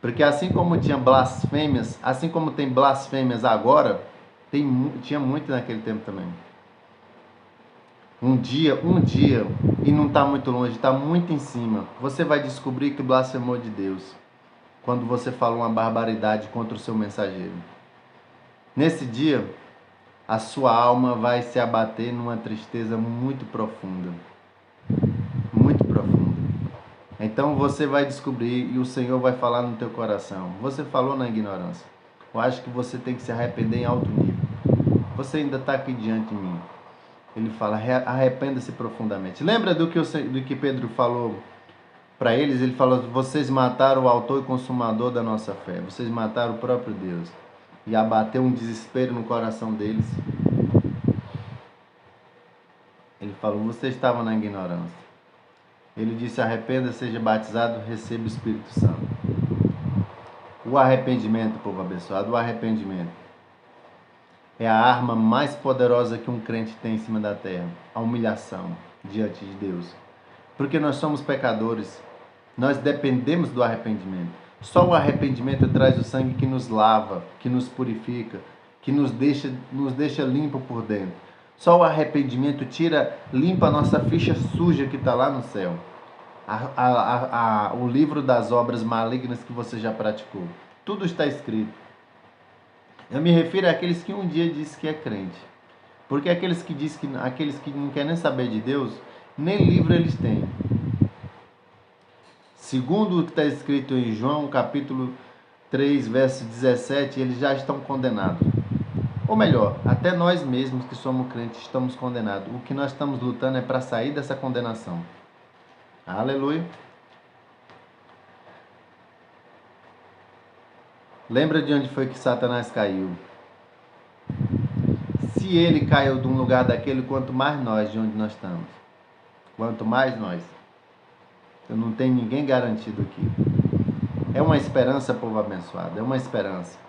Porque assim como tinha blasfêmias, assim como tem blasfêmias agora, tinha muito naquele tempo também. Um dia, e não está muito longe, está muito em cima, você vai descobrir que blasfemou de Deus quando você falou uma barbaridade contra o seu mensageiro. Nesse dia, a sua alma vai se abater numa tristeza muito profunda. Muito profunda. Então você vai descobrir e o Senhor vai falar no teu coração. Você falou na ignorância. Eu acho que você tem que se arrepender em alto nível. Você ainda está aqui diante de mim. Ele fala: arrependa-se profundamente. Lembra do que Pedro falou para eles? Ele falou: vocês mataram o autor e consumador da nossa fé. Vocês mataram o próprio Deus. E abateu um desespero no coração deles. Ele falou: você estava na ignorância. Ele disse: arrependa, seja batizado, receba o Espírito Santo. O arrependimento, povo abençoado, o arrependimento é a arma mais poderosa que um crente tem em cima da terra. A humilhação diante de Deus. Porque nós somos pecadores. Nós dependemos do arrependimento. Só o arrependimento traz o sangue que nos lava, que nos purifica, que nos deixa limpo por dentro. Só o arrependimento limpa a nossa ficha suja que está lá no céu. O livro das obras malignas que você já praticou. Tudo está escrito. Eu me refiro àqueles que um dia disse que é crente. Porque aqueles que não querem nem saber de Deus, nem livro eles têm. Segundo o que está escrito em João, capítulo 3, verso 17, eles já estão condenados. Ou melhor, até nós mesmos que somos crentes estamos condenados. O que nós estamos lutando é para sair dessa condenação. Aleluia. Lembra de onde foi que Satanás caiu? Se ele caiu de um lugar daquele, quanto mais nós de onde nós estamos. Quanto mais nós. Eu não tenho ninguém garantido aqui. É uma esperança, povo abençoado. É uma esperança.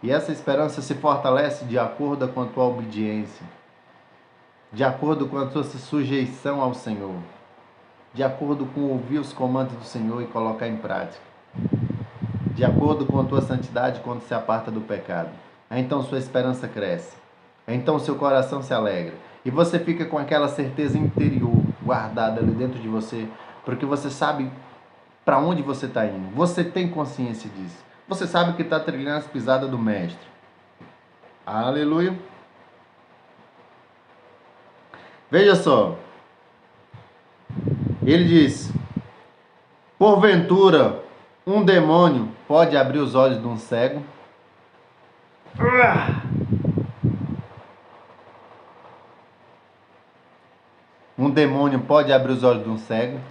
E essa esperança se fortalece de acordo com a tua obediência. De acordo com a tua sujeição ao Senhor. De acordo com ouvir os comandos do Senhor e colocar em prática. De acordo com a tua santidade quando se aparta do pecado. Então sua esperança cresce. Então seu coração se alegra. E você fica com aquela certeza interior guardada ali dentro de você. Porque você sabe para onde você está indo. Você tem consciência disso. Você sabe que está trilhando as pisadas do Mestre. Aleluia. Veja só. Ele diz: porventura, um demônio pode abrir os olhos de um cego? Um demônio pode abrir os olhos de um cego?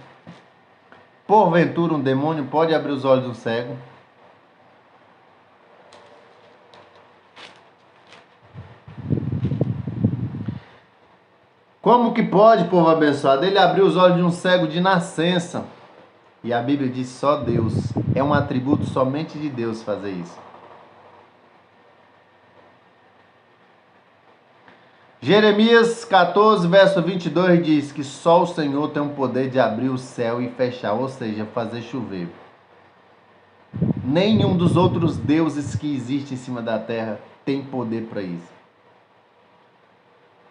Porventura, um demônio pode abrir os olhos de um cego? Como que pode, povo abençoado? Ele abriu os olhos de um cego de nascença. E a Bíblia diz: só Deus. É um atributo somente de Deus fazer isso. Jeremias 14, verso 22 diz que só o Senhor tem o poder de abrir o céu e fechar, ou seja, fazer chover. Nenhum dos outros deuses que existem em cima da terra tem poder para isso.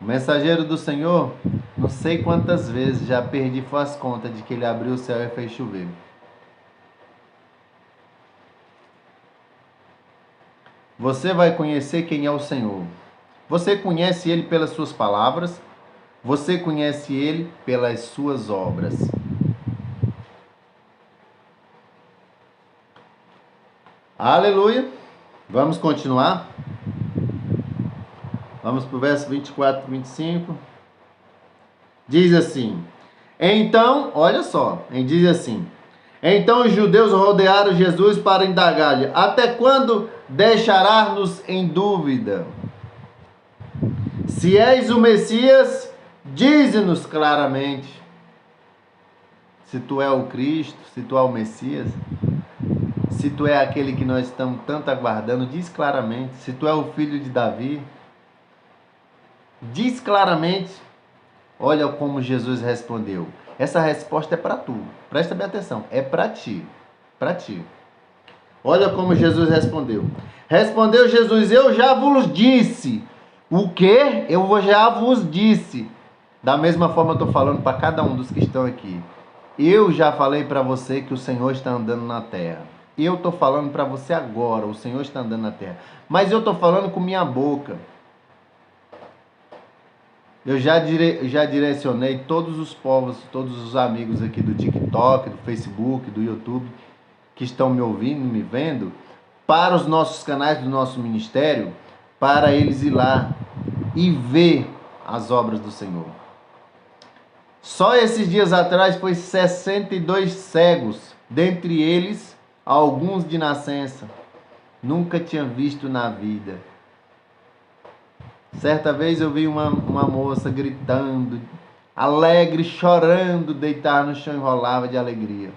O mensageiro do Senhor, não sei quantas vezes já perdi as contas de que ele abriu o céu e fez chover. Você vai conhecer quem é o Senhor. Você conhece Ele pelas suas palavras. Você conhece Ele pelas suas obras. Aleluia. Vamos continuar. Vamos para o verso 24 e 25. Diz assim. Então, olha só. Diz assim. Então os judeus rodearam Jesus para indagar-lhe: até quando deixarás-nos em dúvida? Se és o Messias, dize-nos claramente. Se tu é o Cristo, se tu é o Messias, se tu é aquele que nós estamos tanto aguardando, diz claramente. Se tu é o filho de Davi, diz claramente. Olha como Jesus respondeu. Essa resposta é para tu. Presta bem atenção. É para ti. Para ti. Olha como Jesus respondeu. Respondeu Jesus: eu já vos disse. O quê? Eu já vos disse. Da mesma forma eu estou falando para cada um dos que estão aqui. Eu já falei para você que o Senhor está andando na terra. Eu estou falando para você agora. O Senhor está andando na terra. Mas eu estou falando com minha boca. Eu já direcionei todos os povos, todos os amigos aqui do TikTok, do Facebook, do YouTube, que estão me ouvindo, me vendo, para os nossos canais do nosso ministério, para eles ir lá e ver as obras do Senhor. Só esses dias atrás foi 62 cegos, dentre eles alguns de nascença. Nunca tinha visto na vida. Certa vez eu vi uma moça gritando, alegre, chorando, deitar no chão e rolava de alegria.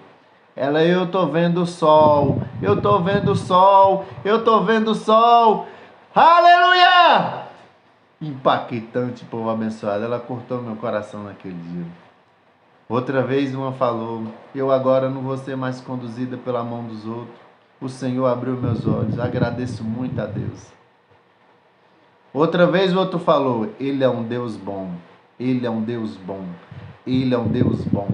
Ela: eu tô vendo o sol, eu tô vendo o sol, eu tô vendo o sol. Aleluia! Impactante, povo abençoado. Ela cortou meu coração naquele dia. Outra vez uma falou: eu agora não vou ser mais conduzida pela mão dos outros. O Senhor abriu meus olhos. Agradeço muito a Deus. Outra vez o outro falou: Ele é um Deus bom, Ele é um Deus bom, Ele é um Deus bom,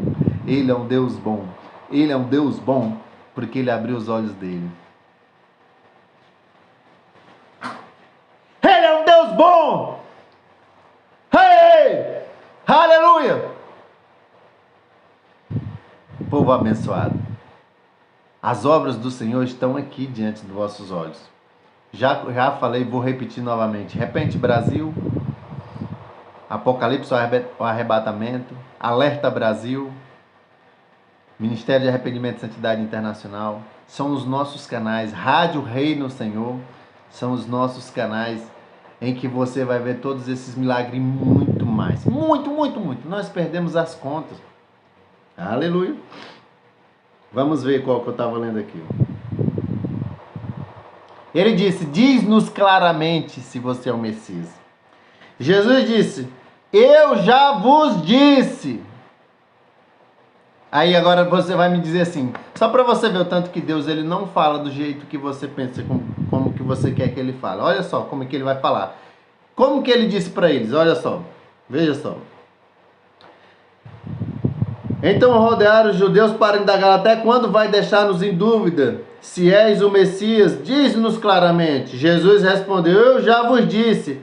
Ele é um Deus bom, Ele é um Deus bom, porque Ele abriu os olhos dele. Ele é um Deus bom! Hey! Aleluia! Povo abençoado, as obras do Senhor estão aqui diante dos vossos olhos. Já falei, vou repetir novamente. Repente Brasil, Apocalipse o arrebatamento, Alerta Brasil, Ministério de Arrependimento e Santidade Internacional, são os nossos canais. Rádio Reino Senhor, são os nossos canais em que você vai ver todos esses milagres e muito mais. Muito, muito, muito. Nós perdemos as contas. Aleluia. Vamos ver qual que eu estava lendo aqui. Ele disse: diz-nos claramente se você é o Messias. Jesus disse: eu já vos disse. Aí agora você vai me dizer assim, só para você ver o tanto que Deus ele não fala do jeito que você pensa, como que você quer que ele fale. Olha só como é que ele vai falar. Como que ele disse para eles? Olha só, veja só. Então rodearam os judeus para indagar: até quando vai deixar-nos em dúvida? Se és o Messias, diz-nos claramente. Jesus respondeu: eu já vos disse,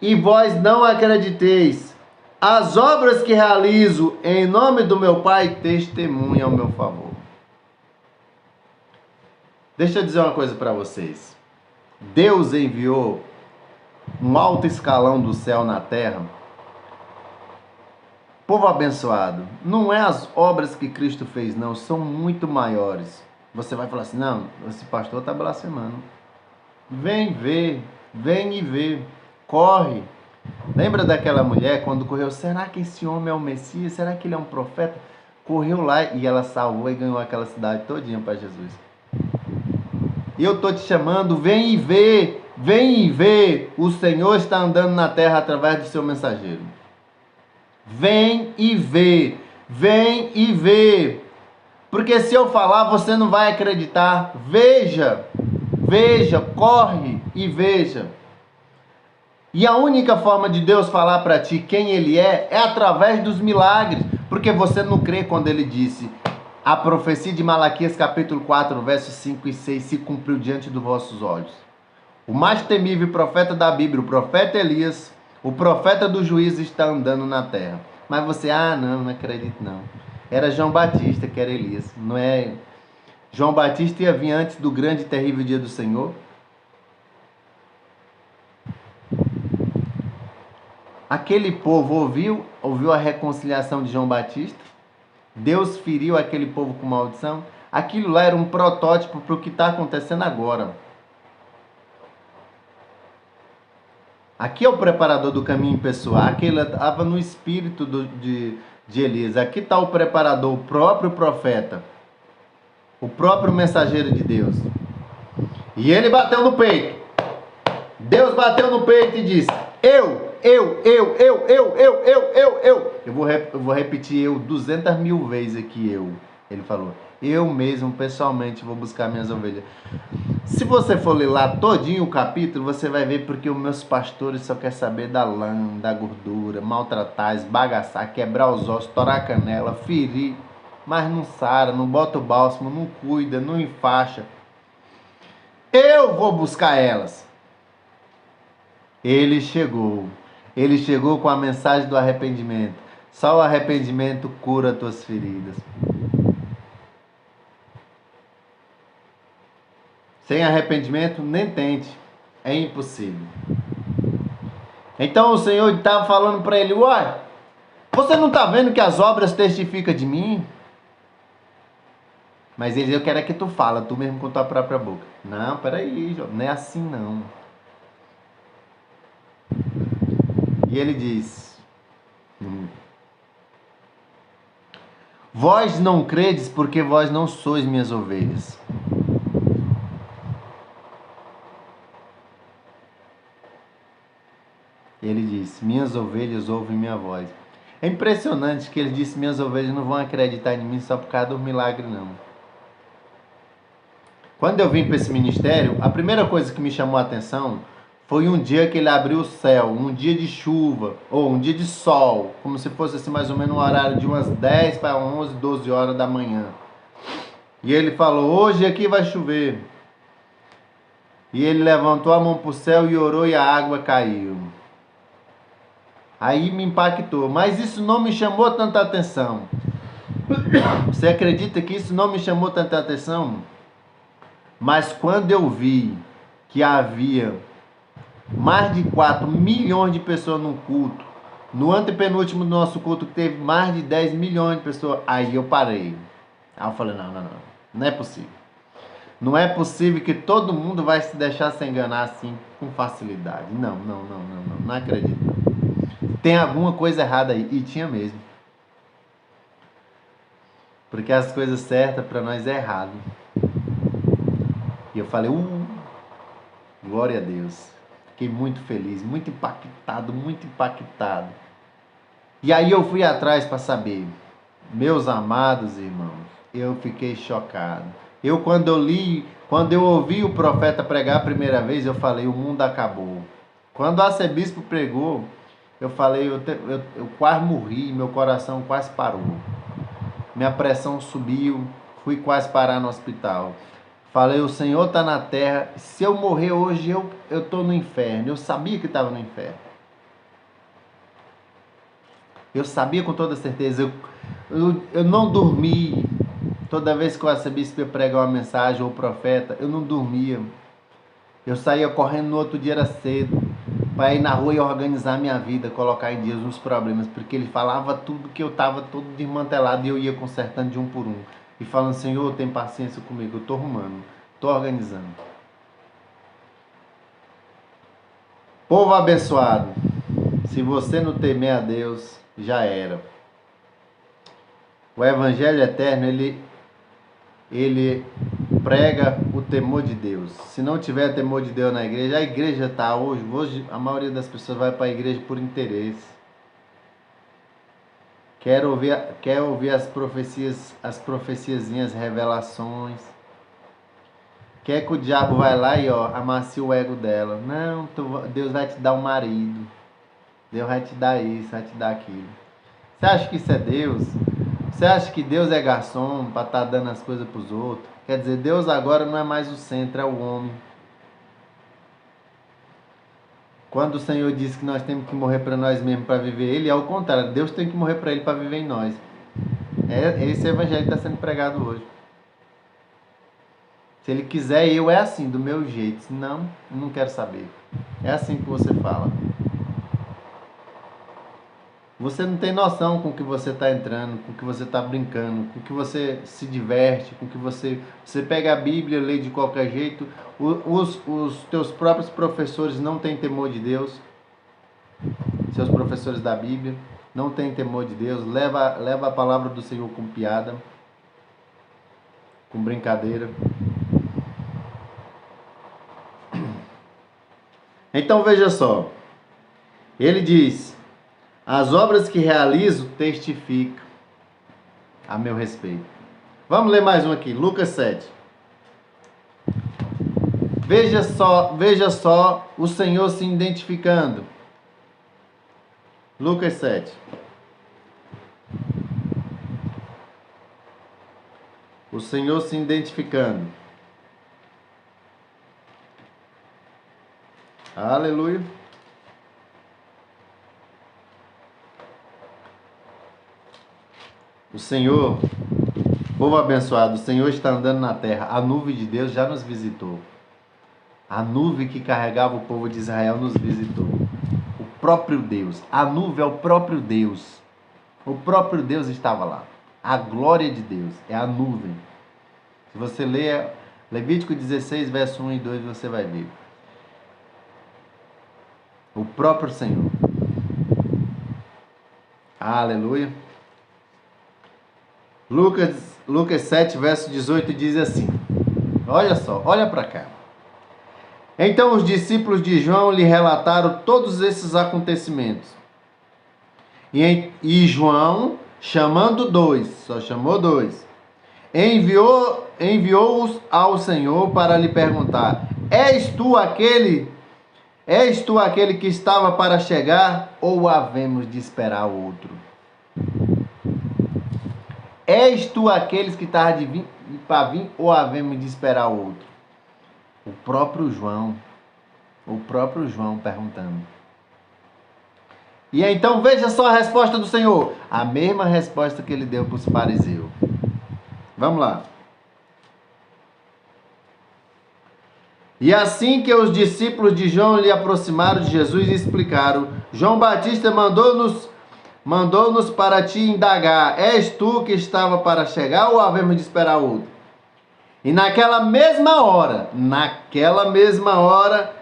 e vós não acrediteis. As obras que realizo em nome do meu Pai testemunham ao meu favor. Deixa eu dizer uma coisa para vocês. Deus enviou um alto escalão do céu na terra. Povo abençoado, não é as obras que Cristo fez, não, são muito maiores. Você vai falar assim: não, esse pastor está blasfemando. Vem ver, vem e vê, corre. Lembra daquela mulher quando correu: será que esse homem é o Messias? Será que ele é um profeta? Correu lá e ela salvou e ganhou aquela cidade todinha para Jesus. E eu estou te chamando: vem e vê, vem e vê. O Senhor está andando na terra através do seu mensageiro. Vem e vê, vem e vê. Porque se eu falar, você não vai acreditar. Veja, veja, corre e veja. E a única forma de Deus falar para ti quem Ele é através dos milagres. Porque você não crê quando Ele disse: a profecia de Malaquias capítulo 4, versos 5 e 6 se cumpriu diante dos vossos olhos. O mais temível profeta da Bíblia, o profeta Elias, o profeta do juízo, está andando na terra. Mas você: não acredito não. Era João Batista que era Elias, não é? João Batista ia vir antes do grande e terrível dia do Senhor. Aquele povo ouviu a reconciliação de João Batista, Deus feriu aquele povo com maldição. Aquilo lá era um protótipo para o que está acontecendo agora. Aqui é o preparador do caminho pessoal. Aquele estava no espírito de Elias. Aqui está o preparador, o próprio profeta, o próprio mensageiro de Deus. E ele bateu no peito. Deus bateu no peito e disse: Eu vou repetir 200 mil vezes aqui, Ele falou: eu mesmo, pessoalmente, vou buscar minhas ovelhas. Se você for ler lá todinho o capítulo, você vai ver porque os meus pastores só querem saber da lã, da gordura, maltratar, esbagaçar, quebrar os ossos, torar a canela, ferir, mas não sara, não bota o bálsamo, não cuida, não enfaixa. Eu vou buscar elas. Ele chegou com a mensagem do arrependimento. Só o arrependimento cura as tuas feridas. Sem arrependimento, nem tente. É impossível. Então o Senhor estava falando para ele: uai, você não está vendo que as obras testificam de mim? Mas ele diz: eu quero é que tu fala, tu mesmo com tua própria boca. Não, peraí, não é assim não. E ele diz: vós não credes porque vós não sois minhas ovelhas. Ele disse: minhas ovelhas ouvem minha voz. É impressionante que ele disse: minhas ovelhas não vão acreditar em mim só por causa do milagre, não. Quando eu vim para esse ministério, a primeira coisa que me chamou a atenção foi um dia que ele abriu o céu, um dia de chuva, ou um dia de sol, como se fosse assim mais ou menos um horário de umas 10 para 11, 12 horas da manhã. E ele falou: hoje aqui vai chover. E ele levantou a mão para o céu e orou e a água caiu. Aí me impactou, mas isso não me chamou tanta atenção. Você acredita que isso não me chamou tanta atenção? Mas quando eu vi que havia mais de 4 milhões de pessoas no culto, no antepenúltimo do nosso culto que teve mais de 10 milhões de pessoas, aí eu parei. Aí eu falei: não é possível. Não é possível que todo mundo vai se deixar se enganar assim com facilidade. Não acredito. Tem alguma coisa errada aí. E tinha mesmo. Porque as coisas certas para nós é errado. E eu falei: glória a Deus. Fiquei muito feliz, muito impactado. E aí eu fui atrás para saber. Meus amados irmãos, eu fiquei chocado. Quando eu ouvi o profeta pregar a primeira vez, eu falei: o mundo acabou. Quando o arcebispo pregou, eu falei: eu quase morri, meu coração quase parou. Minha pressão subiu, fui quase parar no hospital. Falei: o Senhor está na terra, se eu morrer hoje, eu estou no inferno. Eu sabia que estava no inferno. Eu sabia com toda certeza. Eu não dormi. Toda vez que o arcebispo ia pregar uma mensagem, ou o profeta, eu não dormia. Eu saía correndo no outro dia, era cedo, para ir na rua e organizar minha vida, colocar em dias os problemas, porque ele falava tudo que eu estava todo desmantelado e eu ia consertando de um por um. E falando: Senhor, tem paciência comigo, eu estou arrumando, estou organizando. Povo abençoado, se você não temer a Deus, já era. O Evangelho eterno, ele prega o temor de Deus. Se não tiver temor de Deus na igreja, a igreja está hoje a maioria das pessoas vai para a igreja por interesse. Quer ouvir as profeciazinhas, revelações. Quer que o diabo vai lá e amacie o ego dela. Não, Deus vai te dar um marido. Deus vai te dar isso, vai te dar aquilo. Você acha que isso é Deus? Você acha que Deus é garçom para estar dando as coisas para os outros? Quer dizer, Deus agora não é mais o centro, é o homem. Quando o Senhor disse que nós temos que morrer para nós mesmos para viver Ele, é o contrário. Deus tem que morrer para Ele para viver em nós. Esse evangelho está sendo pregado hoje. Se Ele quiser, é assim, do meu jeito. Se não, eu não quero saber. É assim que você fala. Você não tem noção com o que você está entrando, com o que você está brincando, com o que você se diverte, com o que você pega a Bíblia, lê de qualquer jeito. Os teus próprios professores não têm temor de Deus. Seus professores da Bíblia não têm temor de Deus. Leva a palavra do Senhor com piada, com brincadeira. Então veja só. Ele diz: as obras que realizo testificam a meu respeito. Vamos ler mais um aqui, Lucas 7. Veja só o Senhor se identificando. Lucas 7. O Senhor se identificando. Aleluia. O Senhor, povo abençoado, o Senhor está andando na terra. A nuvem de Deus já nos visitou. A nuvem que carregava o povo de Israel nos visitou. O próprio Deus. A nuvem é o próprio Deus. O próprio Deus estava lá. A glória de Deus é a nuvem. Se você ler Levítico 16, verso 1 e 2, você vai ver. O próprio Senhor. Aleluia. Lucas 7, verso 18 diz assim. Olha só, olha para cá. Então os discípulos de João lhe relataram todos esses acontecimentos. E João, chamando dois, só chamou dois, enviou-os ao Senhor para lhe perguntar: És tu aquele que estava para chegar, ou havemos de esperar outro? És tu aqueles que estava para vir, ou havemos de esperar outro? O próprio João perguntando. E então veja só a resposta do Senhor. A mesma resposta que ele deu para os fariseus. Vamos lá. E assim que os discípulos de João lhe aproximaram de Jesus e explicaram: João Batista mandou-nos para te indagar: és tu que estava para chegar, ou havemos de esperar outro? E naquela mesma hora,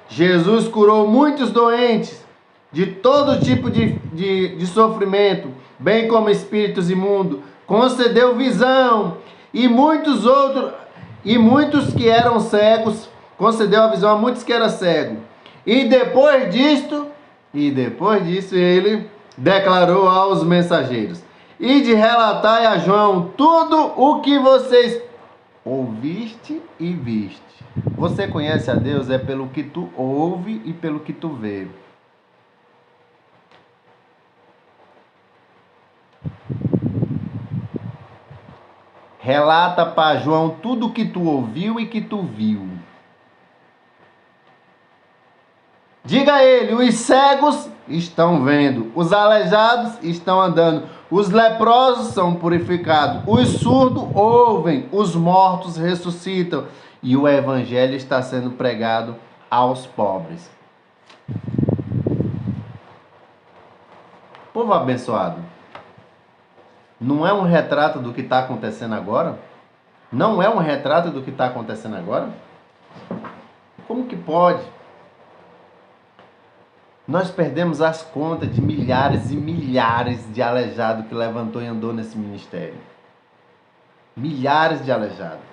Jesus curou muitos doentes, de todo tipo de sofrimento, bem como espíritos imundos, concedeu visão, e muitos que eram cegos, concedeu a visão a muitos que eram cegos. E depois disto, ele declarou aos mensageiros: ide relatai a João tudo o que vocês ouviste e viste. Você conhece a Deus é pelo que tu ouve e pelo que tu vê. Relata para João tudo o que tu ouviu e que tu viu. Diga a ele: os cegos estão vendo, os aleijados estão andando, os leprosos são purificados, os surdos ouvem, os mortos ressuscitam, e o evangelho está sendo pregado aos pobres. Povo abençoado, não é um retrato do que está acontecendo agora? Não é um retrato do que está acontecendo agora? Como que pode? Nós perdemos as contas de milhares e milhares de aleijados que levantou e andou nesse ministério. Milhares de aleijados.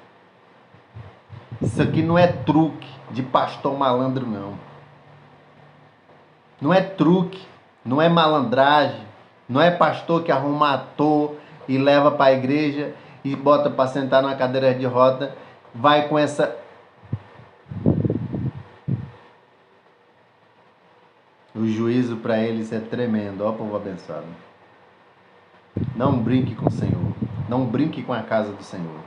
Isso aqui não é truque de pastor malandro, não. Não é truque, não é malandragem, não é pastor que arruma ator e leva para a igreja e bota para sentar numa cadeira de roda, vai com essa... O juízo para eles é tremendo, ó povo abençoado. Não brinque com o Senhor, não brinque com a casa do Senhor.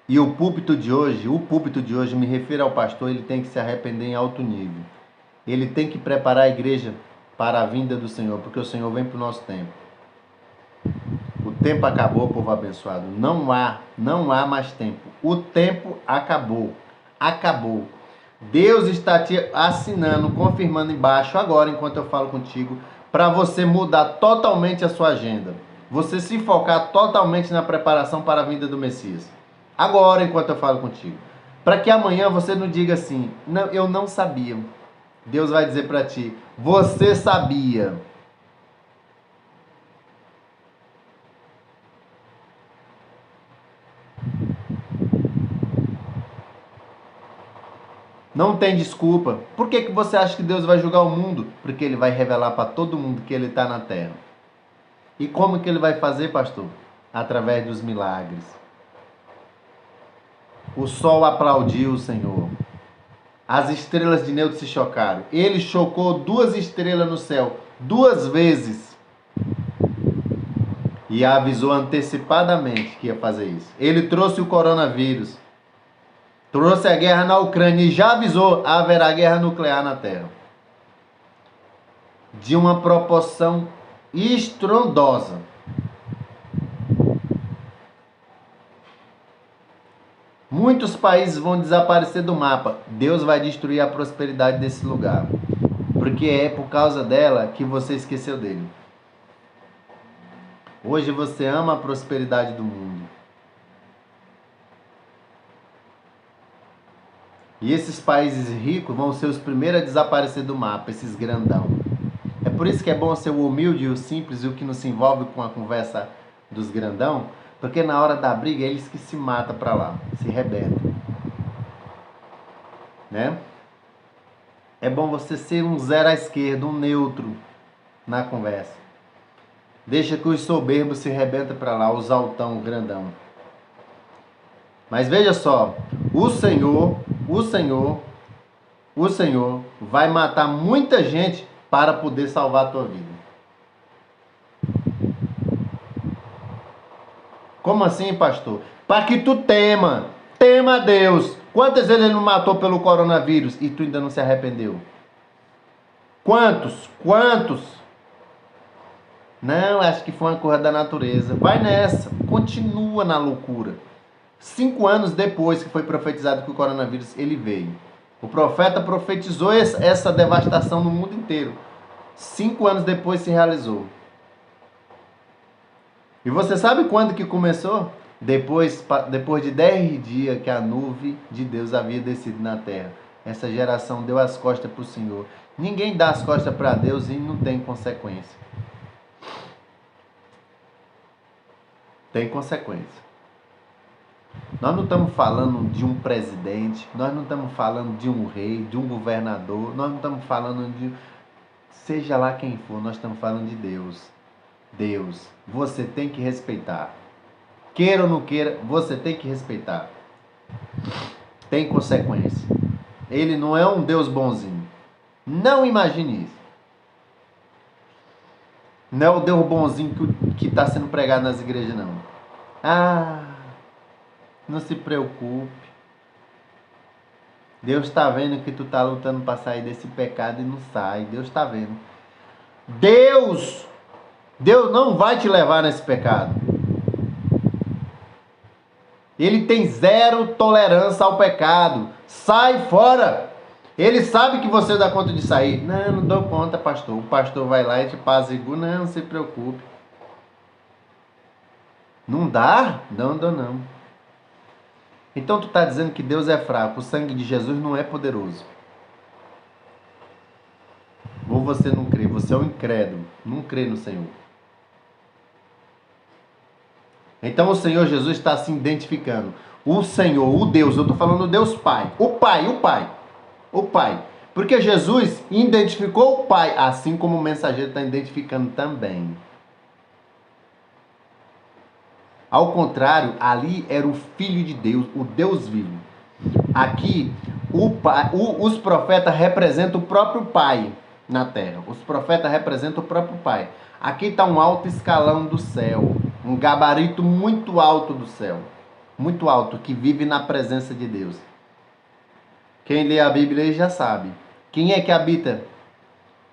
E o púlpito de hoje, me refiro ao pastor, ele tem que se arrepender em alto nível. Ele tem que preparar a igreja para a vinda do Senhor, porque o Senhor vem para o nosso tempo. O tempo acabou, povo abençoado. Não há mais tempo. O tempo acabou. Deus está te assinando, confirmando embaixo agora, enquanto eu falo contigo, para você mudar totalmente a sua agenda. Você se focar totalmente na preparação para a vinda do Messias. Agora, enquanto eu falo contigo. Para que amanhã você não diga assim, não, eu não sabia. Deus vai dizer para ti, você sabia. Não tem desculpa. Por que você acha que Deus vai julgar o mundo? Porque Ele vai revelar para todo mundo que Ele está na terra. E como que Ele vai fazer, pastor? Através dos milagres. O sol aplaudiu o Senhor. As estrelas de Neutro se chocaram. Ele chocou 2 estrelas no céu, 2 vezes. E avisou antecipadamente que ia fazer isso. Ele trouxe o coronavírus. Trouxe a guerra na Ucrânia e já avisou, haverá guerra nuclear na Terra. De uma proporção estrondosa. Muitos países vão desaparecer do mapa. Deus vai destruir a prosperidade desse lugar. Porque é por causa dela que você esqueceu dele. Hoje você ama a prosperidade do mundo. E esses países ricos vão ser os primeiros a desaparecer do mapa, esses grandão. É por isso que é bom ser o humilde e o simples e o que não se envolve com a conversa dos grandão, porque na hora da briga é eles que se matam pra lá, se rebentam. Né? É bom você ser um zero à esquerda, um neutro na conversa. Deixa que os soberbos se rebentem pra lá, os altão, o grandão. Mas veja só, o Senhor vai matar muita gente para poder salvar a tua vida. Como assim, pastor? Para que tu tema a Deus. Quantas vezes ele não matou pelo coronavírus e tu ainda não se arrependeu? Quantos? Não, acho que foi uma coisa da natureza. Vai nessa, continua na loucura. 5 anos depois que foi profetizado que o coronavírus ele veio. O profeta profetizou essa devastação no mundo inteiro. 5 anos depois se realizou. E você sabe quando que começou? Depois de 10 dias que a nuvem de Deus havia descido na terra. Essa geração deu as costas para o Senhor. Ninguém dá as costas para Deus e não tem consequência. Tem consequência. Nós não estamos falando de um presidente, nós não estamos falando de um rei, de um governador, nós não estamos falando de... Seja lá quem for, nós estamos falando de Deus. Deus, você tem que respeitar. Queira ou não queira, você tem que respeitar. Tem consequência. Ele não é um Deus bonzinho. Não imagine isso. Não é o Deus bonzinho que está sendo pregado nas igrejas, não. Não se preocupe. Deus está vendo que tu está lutando para sair desse pecado e não sai. Deus está vendo. Deus não vai te levar nesse pecado. Ele tem 0 tolerância ao pecado. Sai fora. Ele sabe que você dá conta de sair. Não dou conta, pastor. O pastor vai lá e te apazigua. Não se preocupe. Não dá? Não dou não. Então tu está dizendo que Deus é fraco. O sangue de Jesus não é poderoso. Ou você não crê. Você é um incrédulo. Não crê no Senhor. Então o Senhor Jesus está se identificando. O Senhor, o Deus, eu estou falando do Deus Pai. O Pai. Porque Jesus identificou o Pai, assim como o mensageiro está identificando também. Ao contrário, ali era o Filho de Deus, o Deus vivo. Aqui, os profetas representam o próprio Pai na terra. Os profetas representam o próprio Pai. Aqui está um alto escalão do céu. Um gabarito muito alto do céu. Muito alto, que vive na presença de Deus. Quem lê a Bíblia já sabe. Quem é que habita?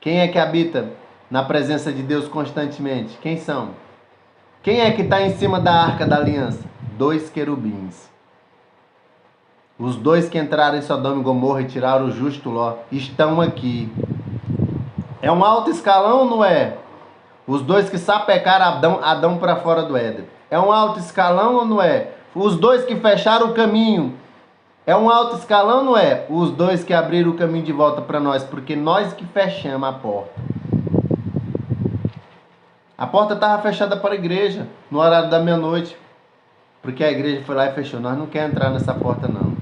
Quem é que habita na presença de Deus constantemente? Quem são? Quem é que está em cima da arca da aliança? 2 querubins. Os 2 que entraram em Sodoma e Gomorra e tiraram o justo Ló estão aqui. É um alto escalão ou não é? Os dois que sapecaram Adão para fora do Éden. É um alto escalão ou não é? Os dois que fecharam o caminho. É um alto escalão ou não é? Os dois que abriram o caminho de volta para nós, porque nós que fechamos a porta. A porta estava fechada para a igreja, no horário da meia-noite. Porque a igreja foi lá e fechou. Nós não queremos entrar nessa porta, não.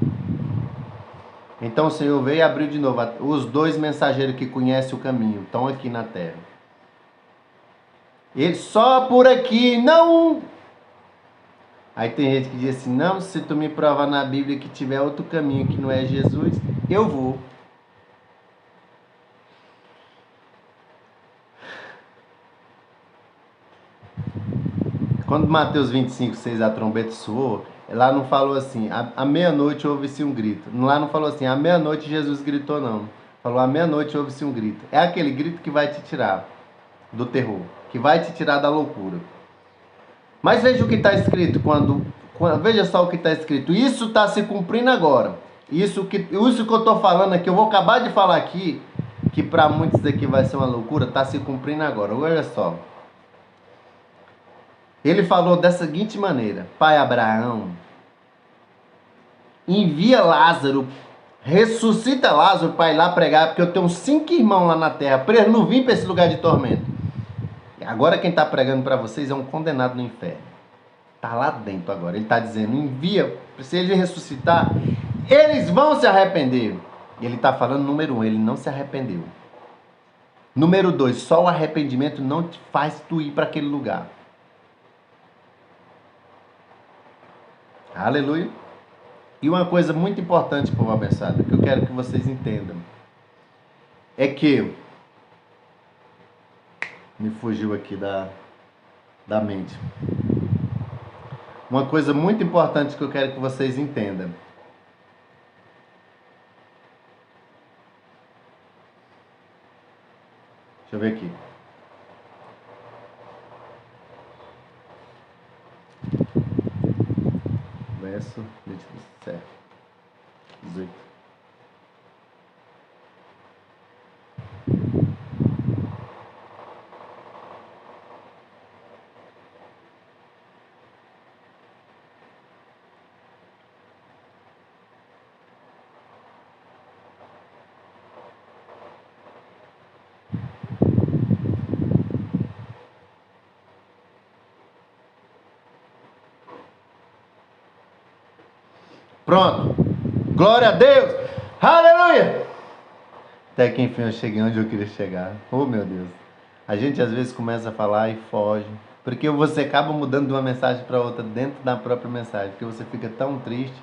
Então o Senhor veio e abriu de novo. Os dois mensageiros que conhecem o caminho estão aqui na terra. Eles só por aqui, não. Aí tem gente que diz assim, não, se tu me provar na Bíblia que tiver outro caminho que não é Jesus, eu vou. Quando Mateus 25:6 a trombeta soou, lá não falou assim, à meia-noite ouve-se um grito. Lá não falou assim, à meia-noite Jesus gritou, não. Falou, à meia-noite ouve-se um grito. É aquele grito que vai te tirar do terror, que vai te tirar da loucura. Mas veja o que está escrito, veja só o que está escrito. Isso está se cumprindo agora. Isso que eu estou falando aqui, eu vou acabar de falar aqui, que para muitos aqui vai ser uma loucura, está se cumprindo agora. Olha só. Ele falou da seguinte maneira: Pai Abraão, envia Lázaro, ressuscita Lázaro para ir lá pregar, porque eu tenho 5 irmãos lá na terra, para eles não virem para esse lugar de tormento. Agora quem está pregando para vocês é um condenado no inferno. Está lá dentro agora. Ele está dizendo, envia, se ele ressuscitar, eles vão se arrepender. Ele está falando, número 1, ele não se arrependeu. Número 2, só o arrependimento não te faz tu ir para aquele lugar. Aleluia. E uma coisa muito importante, povo abençoado, que eu quero que vocês entendam, é que me fugiu aqui da mente. Uma coisa muito importante que eu quero que vocês entendam. Deixa eu ver aqui. Verso 18. Pronto. Glória a Deus. Aleluia. Até que enfim eu cheguei onde eu queria chegar. Oh, meu Deus. A gente às vezes começa a falar e foge. Porque você acaba mudando de uma mensagem para outra dentro da própria mensagem. Porque você fica tão triste.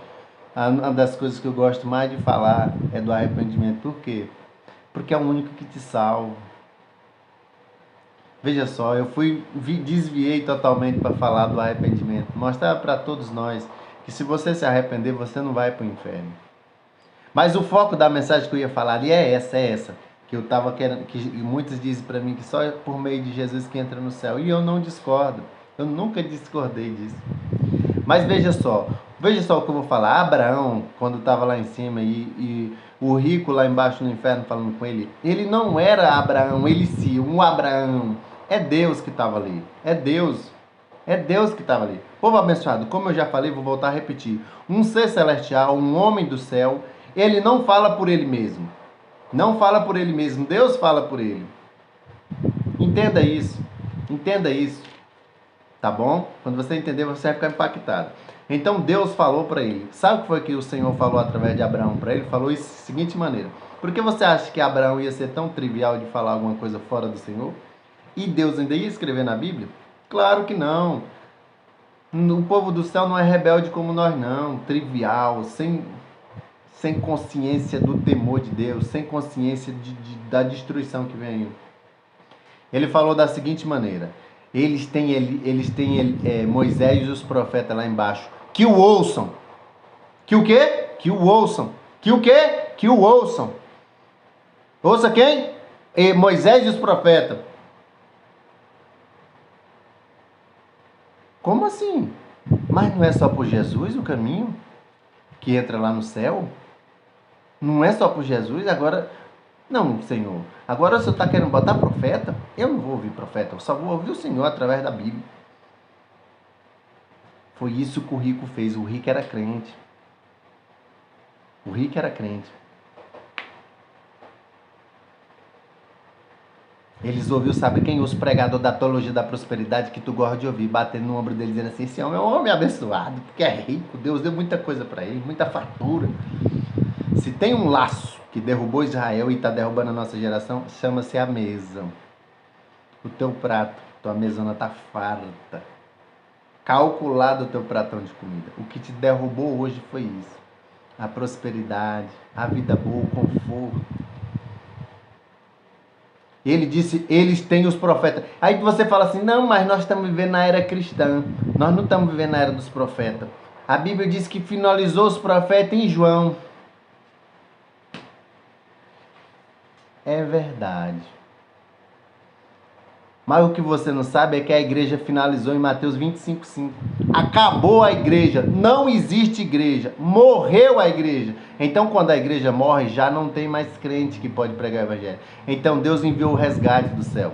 Uma das coisas que eu gosto mais de falar é do arrependimento. Por quê? Porque é o único que te salva. Veja só, eu desviei totalmente para falar do arrependimento. Mostrar para todos nós que se você se arrepender, você não vai para o inferno. Mas o foco da mensagem que eu ia falar ali é essa. Que eu estava querendo, que muitos dizem para mim que só é por meio de Jesus que entra no céu. E eu não discordo. Eu nunca discordei disso. Mas veja só o que eu vou falar. Abraão, quando estava lá em cima e o rico lá embaixo no inferno falando com ele, ele não era Abraão, ele sim, um Abraão. É Deus que estava ali. É Deus que estava ali. Povo abençoado, como eu já falei, vou voltar a repetir. Um ser celestial, um homem do céu, ele não fala por ele mesmo. Não fala por ele mesmo, Deus fala por ele. Entenda isso. Tá bom? Quando você entender, você vai ficar impactado. Então Deus falou para ele. Sabe o que foi que o Senhor falou através de Abraão para ele? Falou isso da seguinte maneira. Por que você acha que Abraão ia ser tão trivial de falar alguma coisa fora do Senhor? E Deus ainda ia escrever na Bíblia? Claro que não. O povo do céu não é rebelde como nós não. Trivial, sem consciência do temor de Deus, sem consciência da destruição que vem aí. Ele falou da seguinte maneira. Eles têm Moisés e os profetas lá embaixo. Que o ouçam. Que o quê? Que o ouçam. Que o quê? Que o ouçam. Ouça quem? Moisés e os profetas. Como assim? Mas não é só por Jesus o caminho que entra lá no céu? Não é só por Jesus? Agora, Não, Senhor. Agora o Senhor está querendo botar profeta? Eu não vou ouvir profeta, eu só vou ouvir o Senhor através da Bíblia. Foi isso que o rico fez. O rico era crente. O rico era crente. Eles ouviram, sabe quem? Os pregadores da teologia da prosperidade que tu gosta de ouvir, batendo no ombro dele, dizendo assim, esse homem é um homem abençoado, porque é rico, Deus deu muita coisa para ele, muita fartura. Se tem um laço que derrubou Israel e está derrubando a nossa geração, chama-se a mesa. O teu prato, tua mesona está farta. Calculado o teu pratão de comida. O que te derrubou hoje foi isso. A prosperidade, a vida boa, o conforto. Ele disse, eles têm os profetas. Aí você fala assim, não, mas nós estamos vivendo na era cristã. Nós não estamos vivendo na era dos profetas. A Bíblia diz que finalizou os profetas em João. É verdade. Mas o que você não sabe é que a igreja finalizou em Mateus 25:5. Acabou a igreja, não existe igreja, morreu a igreja. Então quando a igreja morre, já não tem mais crente que pode pregar o evangelho. Então Deus enviou o resgate do céu.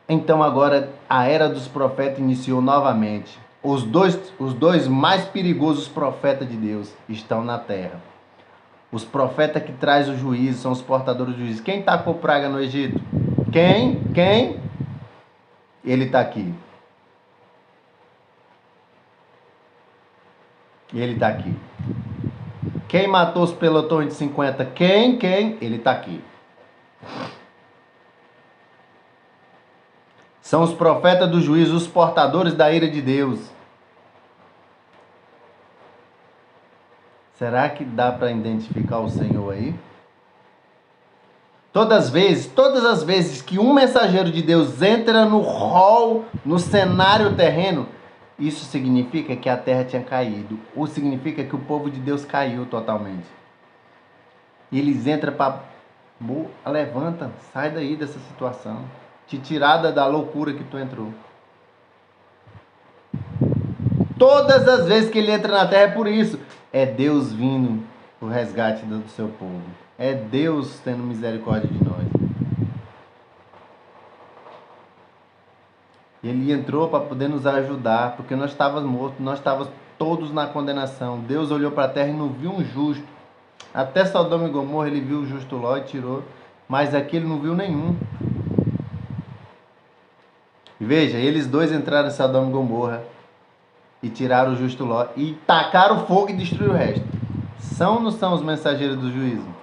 Então agora a era dos profetas iniciou novamente. Os dois mais perigosos profetas de Deus estão na terra. Os profetas que trazem o juízo são os portadores do juízo. Quem tacou praga no Egito? Quem? Ele está aqui. Ele está aqui. Quem matou os pelotões de 50? Quem? Ele está aqui. São os profetas do juízo, os portadores da ira de Deus. Será que dá para identificar o Senhor aí? Todas as vezes que um mensageiro de Deus entra no hall, no cenário terreno, isso significa que a terra tinha caído. Ou significa que o povo de Deus caiu totalmente. E eles entram para... Levanta, sai daí dessa situação. Te tirada da loucura que tu entrou. Todas as vezes que ele entra na terra é por isso. É Deus vindo o resgate do seu povo. É Deus tendo misericórdia de nós. Ele entrou para poder nos ajudar, porque nós estávamos mortos, nós estávamos todos na condenação. Deus olhou para a terra e não viu um justo. Até Sodoma e Gomorra ele viu o justo Ló e tirou, mas aqui ele não viu nenhum. Veja, eles dois entraram em Sodoma e Gomorra e tiraram o justo Ló e tacaram fogo e destruíram o resto. São ou não são os mensageiros do juízo?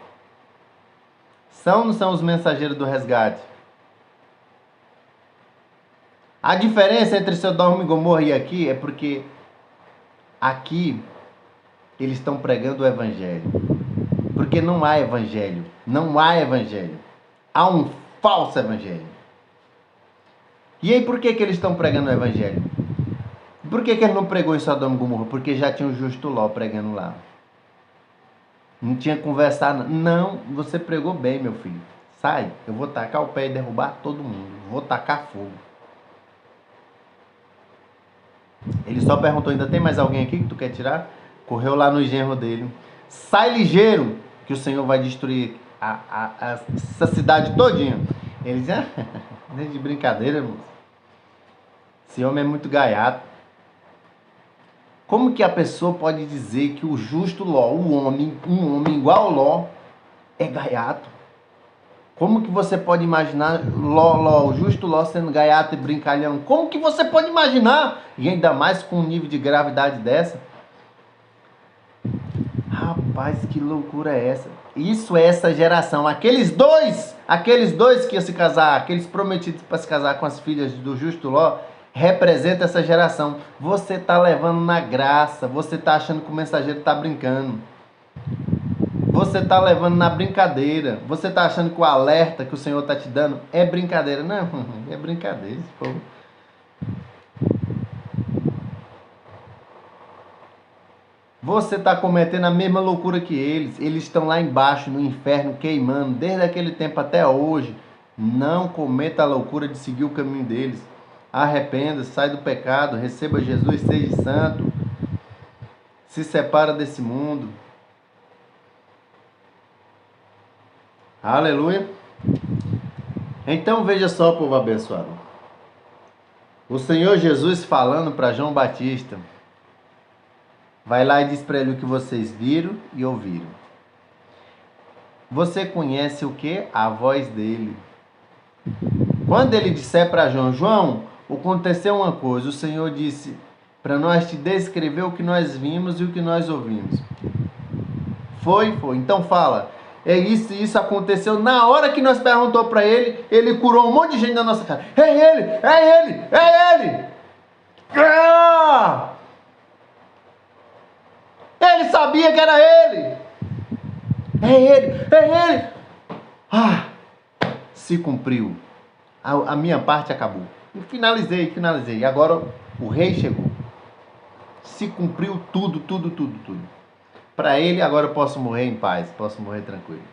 São ou não são os mensageiros do resgate? A diferença entre Sodoma e Gomorra e aqui é porque aqui eles estão pregando o evangelho. Porque não há evangelho. Não há evangelho. Há um falso evangelho. E aí por que eles estão pregando o evangelho? Por que ele não pregou em Sodoma e Gomorra? Porque já tinha o justo Ló pregando lá. Não tinha conversar. Não, você pregou bem, meu filho. Sai, eu vou tacar o pé e derrubar todo mundo. Vou tacar fogo. Ele só perguntou, ainda tem mais alguém aqui que tu quer tirar? Correu lá no genro dele. Sai ligeiro, que o Senhor vai destruir essa cidade todinha. Ele disse, nem de brincadeira, moço. Esse homem é muito gaiato. Como que a pessoa pode dizer que o justo Ló, um homem igual ao Ló, é gaiato? Como que você pode imaginar o justo Ló sendo gaiato e brincalhão? Como que você pode imaginar? E ainda mais com um nível de gravidade dessa? Rapaz, que loucura é essa? Isso é essa geração. Aqueles dois que iam se casar, aqueles prometidos para se casar com as filhas do justo Ló, representa essa geração. Você está levando na graça. Você está achando que o mensageiro está brincando. Você está levando na brincadeira. Você está achando que o alerta que o Senhor está te dando é brincadeira. Não, é brincadeira esse povo. Você está cometendo a mesma loucura que eles. Eles estão lá embaixo no inferno queimando desde aquele tempo até hoje. Não cometa a loucura de seguir o caminho deles. Arrependa, sai do pecado, receba Jesus, seja santo. Se separa desse mundo. Aleluia. Então veja só, povo abençoado. O Senhor Jesus falando para João Batista, vai lá e diz para ele o que vocês viram e ouviram. Você conhece o que? A voz dele. Quando ele disser para João, João, aconteceu uma coisa, o Senhor disse para nós te descrever o que nós vimos e o que nós ouvimos. Foi. Então fala. É isso aconteceu na hora que nós perguntou para ele, ele curou um monte de gente na nossa cara. É ele! Ah! Ele sabia que era ele! É ele! Ah! Se cumpriu. A minha parte acabou. Eu finalizei. Agora o rei chegou. Se cumpriu tudo. Para ele, agora eu posso morrer em paz, posso morrer tranquilo.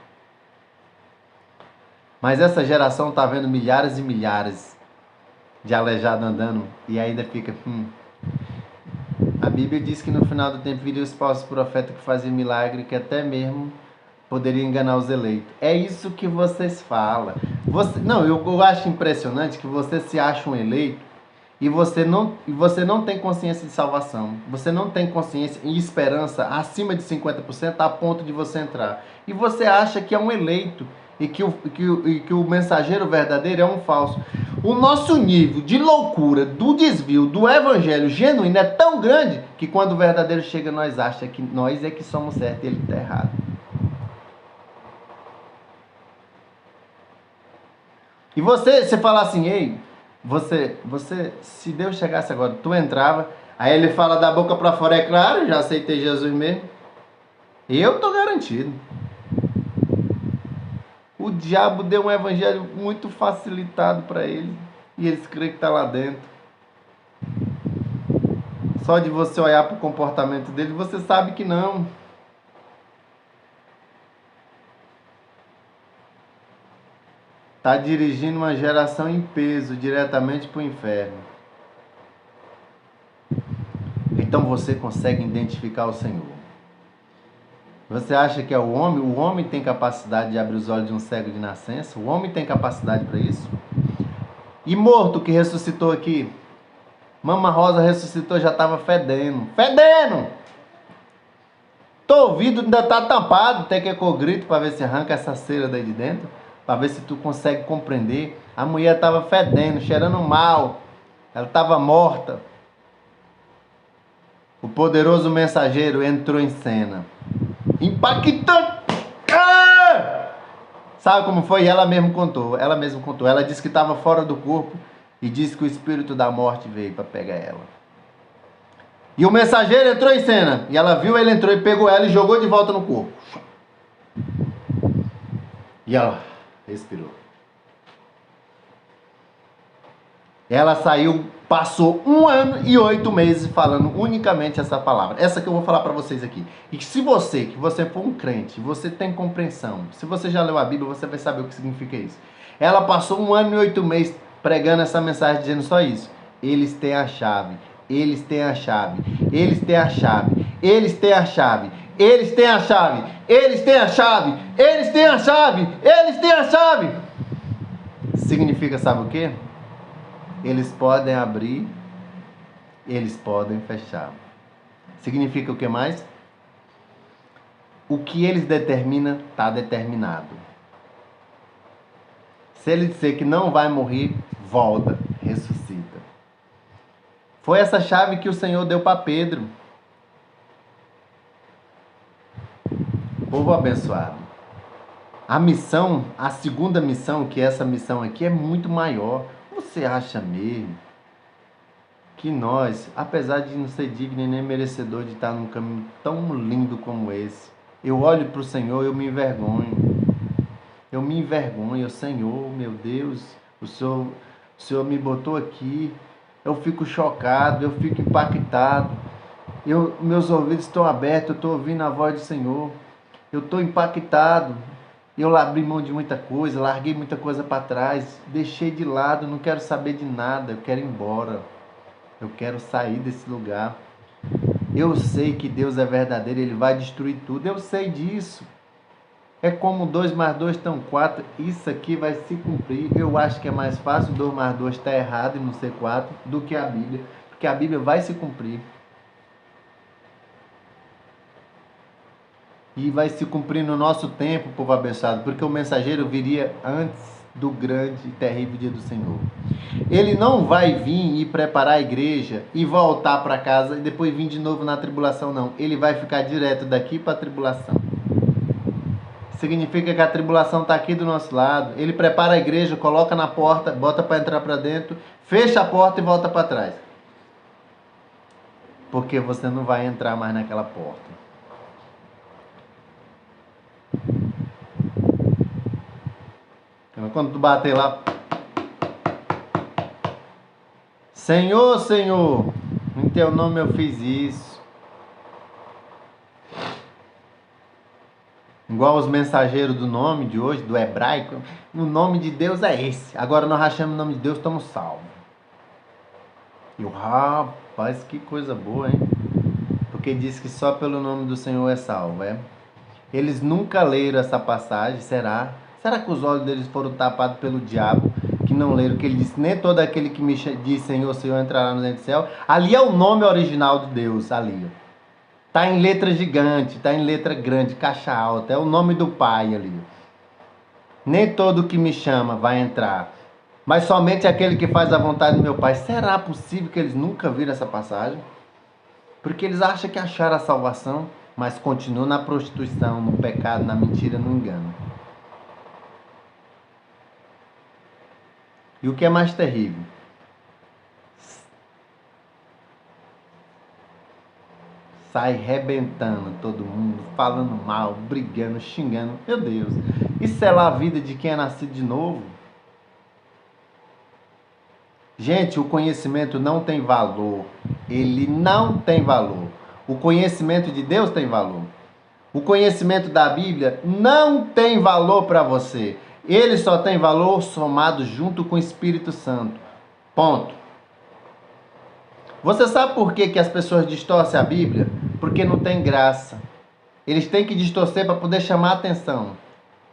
Mas essa geração está vendo milhares e milhares de aleijados andando e ainda fica... A Bíblia diz que no final do tempo viria os falsos profetas que faziam milagre, que até mesmo poderia enganar os eleitos. É isso que vocês falam. Eu acho impressionante que você se acha um eleito e você não tem consciência de salvação. Você não tem consciência e esperança acima de 50% a ponto de você entrar. E você acha que é um eleito e que o mensageiro verdadeiro é um falso. O nosso nível de loucura, do desvio, do evangelho genuíno é tão grande que quando o verdadeiro chega, nós achamos que nós é que somos certos e ele está errado. E você fala assim, ei, você, se Deus chegasse agora, tu entrava, aí ele fala da boca para fora, é claro, já aceitei Jesus mesmo. Eu tô garantido. O diabo deu um evangelho muito facilitado para ele e eles creem que tá lá dentro. Só de você olhar para o comportamento dele, você sabe que não. Está dirigindo uma geração em peso diretamente para o inferno. Então você consegue identificar o Senhor. Você acha que é o homem? O homem tem capacidade de abrir os olhos de um cego de nascença? O homem tem capacidade para isso? E morto que ressuscitou aqui? Mama Rosa ressuscitou, já estava fedendo. Fedendo! Teu ouvido ainda está tampado. Tem que eu grito para ver se arranca essa cera daí de dentro. Para ver se tu consegue compreender. A mulher estava fedendo, cheirando mal. Ela estava morta. O poderoso mensageiro entrou em cena. Impactante! Ah! Sabe como foi? Ela mesma contou. Ela disse que estava fora do corpo e disse que o espírito da morte veio para pegar ela. E o mensageiro entrou em cena. E ela viu, ele entrou e pegou ela e jogou de volta no corpo. E ela respirou. Ela saiu, passou 1 ano e 8 meses falando unicamente essa palavra. Essa que eu vou falar para vocês aqui. E se você for um crente, você tem compreensão. Se você já leu a Bíblia, você vai saber o que significa isso. Ela passou 1 ano e 8 meses pregando essa mensagem, dizendo só isso. Eles têm a chave. Eles têm a chave. Eles têm a chave. Eles têm a chave. Eles têm a chave. Eles têm a chave. Eles têm a chave. Eles têm a chave. Significa, sabe o quê? Eles podem abrir, eles podem fechar. Significa o que mais? O que eles determinam, está determinado. Se ele disser que não vai morrer, volta, ressuscita. Foi essa chave que o Senhor deu para Pedro. Povo abençoado. A missão, a segunda missão, que é essa missão aqui, é muito maior. Você acha mesmo que nós, apesar de não ser digno nem merecedor de estar num caminho tão lindo como esse, eu olho para o Senhor e eu me envergonho. Senhor, meu Deus, o Senhor me botou aqui, eu fico chocado, eu fico impactado, meus ouvidos estão abertos, eu estou ouvindo a voz do Senhor, eu estou impactado. Eu abri mão de muita coisa, larguei muita coisa para trás, deixei de lado, não quero saber de nada, eu quero ir embora. Eu quero sair desse lugar. Eu sei que Deus é verdadeiro, Ele vai destruir tudo, eu sei disso. É como 2 mais 2 estão 4. Isso aqui vai se cumprir. Eu acho que é mais fácil 2 mais 2 estar errado e não ser 4 do que a Bíblia. Porque a Bíblia vai se cumprir. E vai se cumprir no nosso tempo, povo abençoado. Porque o mensageiro viria antes do grande e terrível dia do Senhor. Ele não vai vir e preparar a igreja e voltar para casa e depois vir de novo na tribulação, não. Ele vai ficar direto daqui para a tribulação. Significa que a tribulação está aqui do nosso lado. Ele prepara a igreja, coloca na porta, bota para entrar para dentro, fecha a porta e volta para trás. Porque você não vai entrar mais naquela porta. Quando tu bater lá, Senhor, Senhor, em teu nome eu fiz isso. Igual os mensageiros do nome de hoje, do hebraico, o nome de Deus é esse. Agora nós rachamos o nome de Deus, estamos salvos. E o rapaz, que coisa boa, hein? Porque diz que só pelo nome do Senhor é salvo, é? Eles nunca leram essa passagem, será? Será que os olhos deles foram tapados pelo diabo, que não leram? Que ele disse, nem todo aquele que me diz Senhor, Senhor entrará no reino do céu. Ali é o nome original de Deus, ali. Tá em letra gigante, tá em letra grande, caixa alta. É o nome do Pai ali. Nem todo que me chama vai entrar, mas somente aquele que faz a vontade do meu Pai. Será possível que eles nunca viram essa passagem? Porque eles acham que acharam a salvação, mas continuam na prostituição, no pecado, na mentira, no engano. E o que é mais terrível? Sai rebentando todo mundo, falando mal, brigando, xingando. Meu Deus, isso é lá a vida de quem é nascido de novo? Gente, o conhecimento não tem valor. Ele não tem valor. O conhecimento de Deus tem valor. O conhecimento da Bíblia não tem valor para você. Ele só tem valor somado junto com o Espírito Santo. Ponto. Você sabe por que as pessoas distorcem a Bíblia? Porque não tem graça. Eles têm que distorcer para poder chamar a atenção.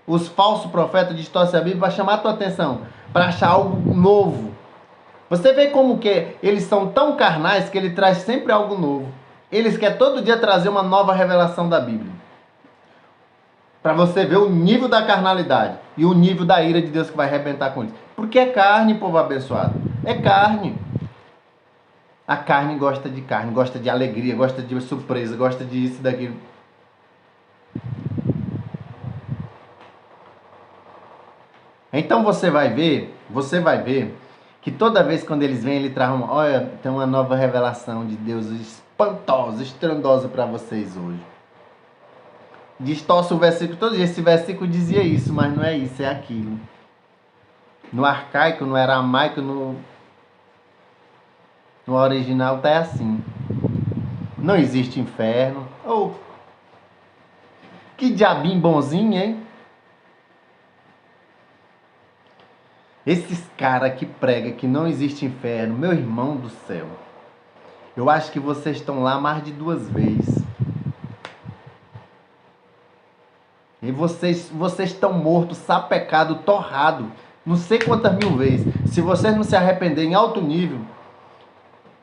Os falsos profetas distorcem a Bíblia para chamar a tua atenção, para achar algo novo. Você vê como que eles são tão carnais que ele traz sempre algo novo. Eles querem todo dia trazer uma nova revelação da Bíblia. Para você ver o nível da carnalidade e o nível da ira de Deus que vai arrebentar com eles. Porque é carne, povo abençoado. É carne. A carne, gosta de alegria, gosta de surpresa, gosta de isso e daquilo. Então você vai ver que toda vez quando eles vêm, ele traz olha, tem uma nova revelação de Deus espantosa, estrondosa para vocês hoje. Distorce o versículo todo dia. Esse versículo dizia isso, mas não é isso, é aquilo. No arcaico, no aramaico, no original tá assim. Não existe inferno. Oh, que diabinho bonzinho, hein? Esses caras que pregam que não existe inferno, meu irmão do céu, eu acho que vocês estão lá mais de 2 vezes. E vocês estão mortos, sapecado, torrado, não sei quantas mil vezes. Se vocês não se arrependerem em alto nível,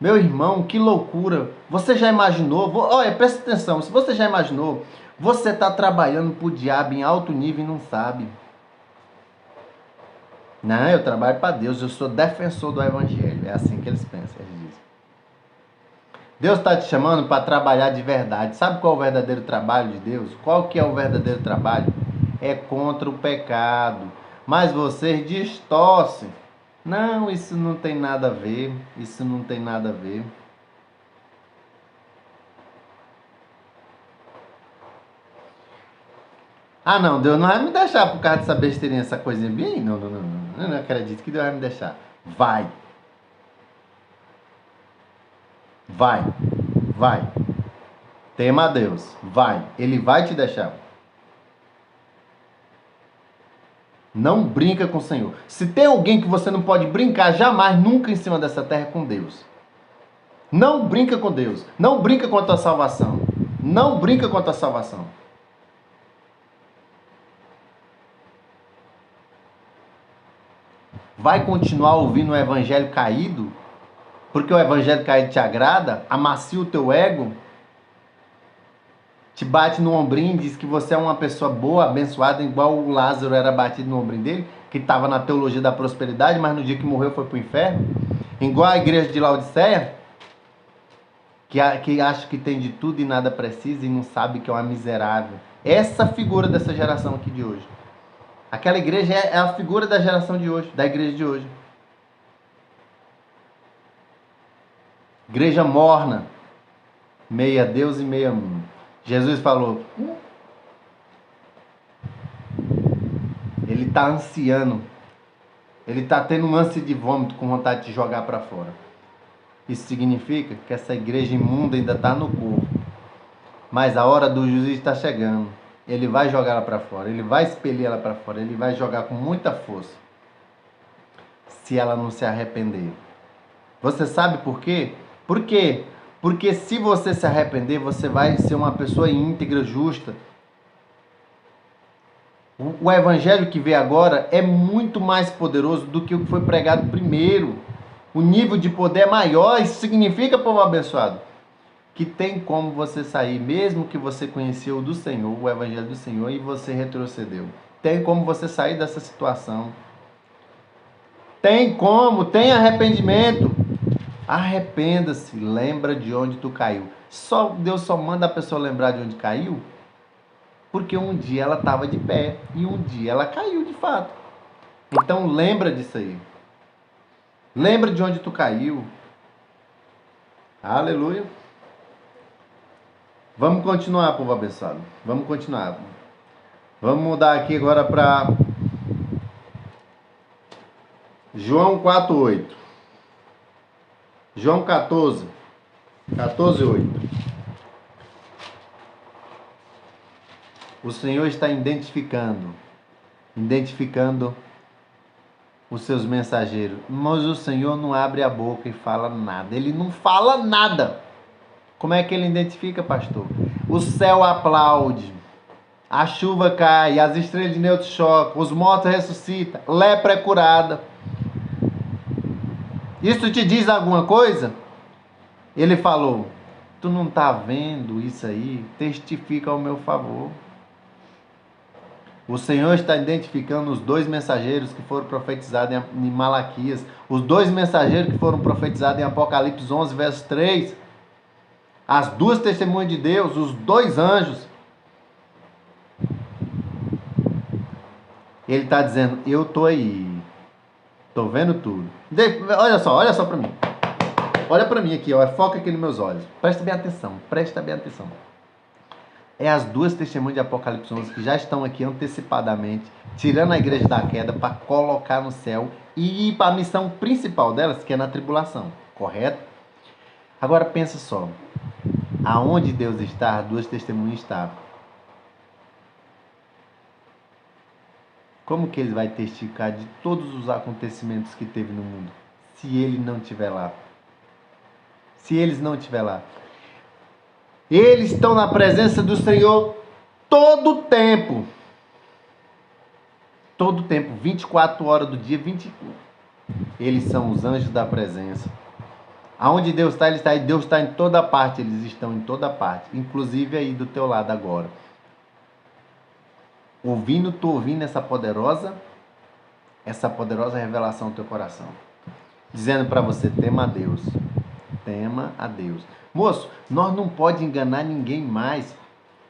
meu irmão, que loucura. Você já imaginou? Olha, presta atenção, se você já imaginou, você está trabalhando pro diabo em alto nível e não sabe. Não, eu trabalho para Deus, eu sou defensor do Evangelho. É assim que eles pensam, eles dizem. Deus está te chamando para trabalhar de verdade. Sabe qual é o verdadeiro trabalho de Deus? Qual que é o verdadeiro trabalho? É contra o pecado. Mas vocês distorcem. Não, isso não tem nada a ver. Isso não tem nada a ver. Ah, não, Deus não vai me deixar por causa dessa besteirinha, essa coisinha bem. Não. Eu não acredito que Deus vai me deixar. Vai. Tema a Deus. Vai. Ele vai te deixar. Não brinca com o Senhor. Se tem alguém que você não pode brincar jamais, nunca em cima dessa terra, é com Deus. Não brinca com Deus. Não brinca com a tua salvação. Não brinca com a tua salvação. vai continuar ouvindo o evangelho caído? Porque o evangelho caído te agrada? Amacia o teu ego? Te bate no ombrinho, diz que você é uma pessoa boa, abençoada, igual o Lázaro era batido no ombrinho dele, que estava na teologia da prosperidade, mas no dia que morreu foi para o inferno? Igual a igreja de Laodiceia, que acha que tem de tudo e nada precisa e não sabe que é uma miserável. Essa figura dessa geração aqui de hoje. Aquela igreja é a figura da geração de hoje, da igreja de hoje. Igreja morna, meia Deus e meia mundo. Jesus falou, ele está ansiando, ele está tendo um ânsia de vômito com vontade de jogar para fora. Isso significa que essa igreja imunda ainda está no corpo, mas a hora do juízo está chegando. Ele vai jogar ela para fora, ele vai expelir ela para fora, ele vai jogar com muita força, se ela não se arrepender. Você sabe por quê? Por quê? Porque se você se arrepender, você vai ser uma pessoa íntegra, justa. O evangelho que veio agora é muito mais poderoso do que o que foi pregado primeiro. O nível de poder é maior. Isso significa, povo abençoado, que tem como você sair, mesmo que você conheceu do Senhor, o evangelho do Senhor, e você retrocedeu. Tem como você sair dessa situação. Tem como, tem arrependimento. Arrependa-se, lembra de onde tu caiu. Deus só manda a pessoa lembrar de onde caiu, porque um dia ela estava de pé e um dia ela caiu de fato. Então lembra disso aí. Lembra de onde tu caiu. Aleluia. Vamos continuar, povo abençoado. Vamos continuar. Vamos mudar aqui agora para João 4:8. João 14:8. O Senhor está identificando os seus mensageiros, mas o Senhor não abre a boca e fala nada. Ele não fala nada. Como é que ele identifica, pastor? O céu aplaude, a chuva cai, as estrelas de neutro chocam, os mortos ressuscitam, lepra é curada. Isso te diz alguma coisa? Ele falou, tu não está vendo isso aí? Testifica ao meu favor. O Senhor está identificando os dois mensageiros que foram profetizados em Malaquias, os dois mensageiros que foram profetizados em Apocalipse 11, verso 3, as duas testemunhas de Deus, os dois anjos. Ele está dizendo, eu estou aí, estou vendo tudo. Olha só para mim. Olha para mim aqui, ó, foca aqui nos meus olhos. Presta bem atenção. É as duas testemunhas de Apocalipse 11 que já estão aqui antecipadamente, tirando a igreja da queda para colocar no céu e ir para a missão principal delas, que é na tribulação. Correto? Agora pensa só. Aonde Deus está, as duas testemunhas estavam. Como que ele vai testificar de todos os acontecimentos que teve no mundo, se ele não estiver lá? Se eles não estiverem lá. Eles estão na presença do Senhor todo o tempo. Todo o tempo, 24 horas do dia, 24. Eles são os anjos da presença. Aonde Deus está, Ele está. E Deus está em toda parte. Eles estão em toda parte. Inclusive aí do teu lado agora. Tu ouvindo essa poderosa revelação do teu coração. Dizendo para você, tema a Deus. Tema a Deus. Moço, nós não pode enganar ninguém mais.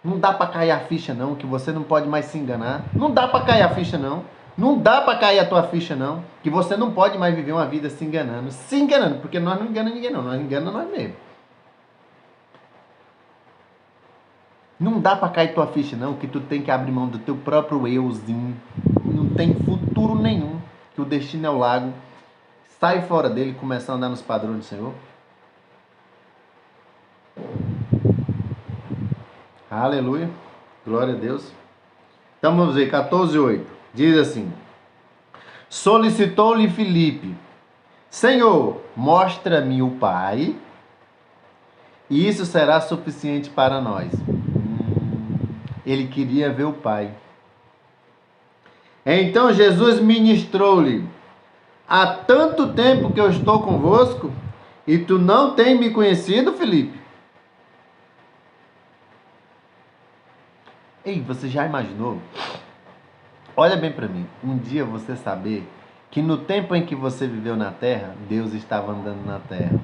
Não dá para cair a ficha não, que você não pode mais se enganar. Não dá para cair a ficha não. Não dá para cair a tua ficha não, que você não pode mais viver uma vida se enganando. Se enganando, porque nós não enganamos ninguém não, nós enganamos nós mesmos. Não dá para cair tua ficha não, que tu tem que abrir mão do teu próprio euzinho. Não tem futuro nenhum, que o destino é o lago. Sai fora dele e começa a andar nos padrões do Senhor. Aleluia. Glória a Deus. Então vamos ver, 14:8. Diz assim. Solicitou-lhe Filipe. Senhor, mostra-me o Pai, e isso será suficiente para nós. Ele queria ver o Pai. Então Jesus ministrou-lhe. há tanto tempo que eu estou convosco e tu não tem me conhecido, Filipe? Ei, você já imaginou? Olha bem para mim. Um dia você saber que no tempo em que você viveu na terra, Deus estava andando na terra.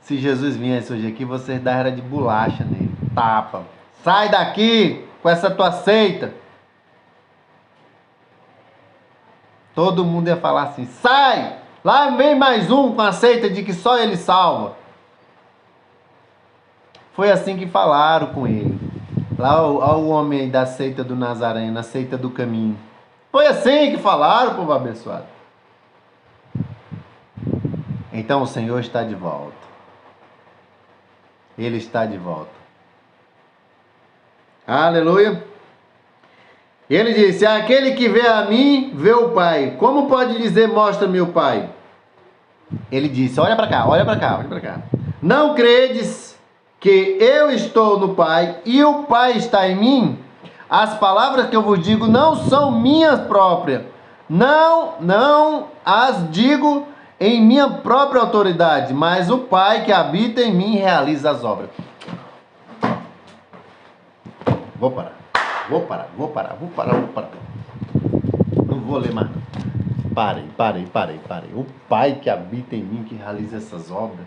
Se Jesus viesse hoje aqui, você daria de bolacha nele. Tapa. Sai daqui com essa tua seita. Todo mundo ia falar assim, sai! Lá vem mais um com a seita de que só ele salva. Foi assim que falaram com ele. Lá o homem da seita do Nazareno, a seita do caminho. Foi assim que falaram, povo abençoado. Então o Senhor está de volta. Ele está de volta. Aleluia. Ele disse, aquele que vê a mim, vê o Pai. Como pode dizer, mostra-me o Pai? Ele disse, olha para cá, olha para cá, olha para cá. Não credes que eu estou no Pai e o Pai está em mim? As palavras que eu vos digo não são minhas próprias. Não as digo em minha própria autoridade, mas o Pai que habita em mim realiza as obras. Vou parar. Não vou ler mais. Parei. O Pai que habita em mim que realiza essas obras.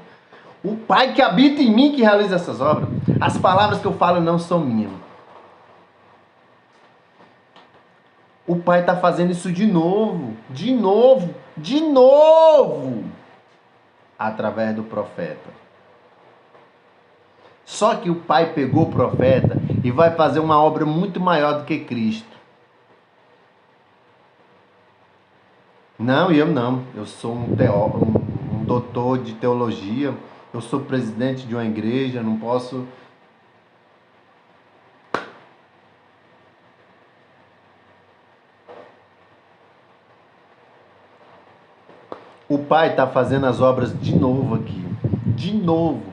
O Pai que habita em mim que realiza essas obras. As palavras que eu falo não são minhas. O Pai está fazendo isso de novo. Através do profeta. Só que o Pai pegou o profeta e vai fazer uma obra muito maior do que Cristo. Não, eu não. Eu sou um doutor de teologia. Eu sou presidente de uma igreja. Não posso... O Pai está fazendo as obras de novo aqui. De novo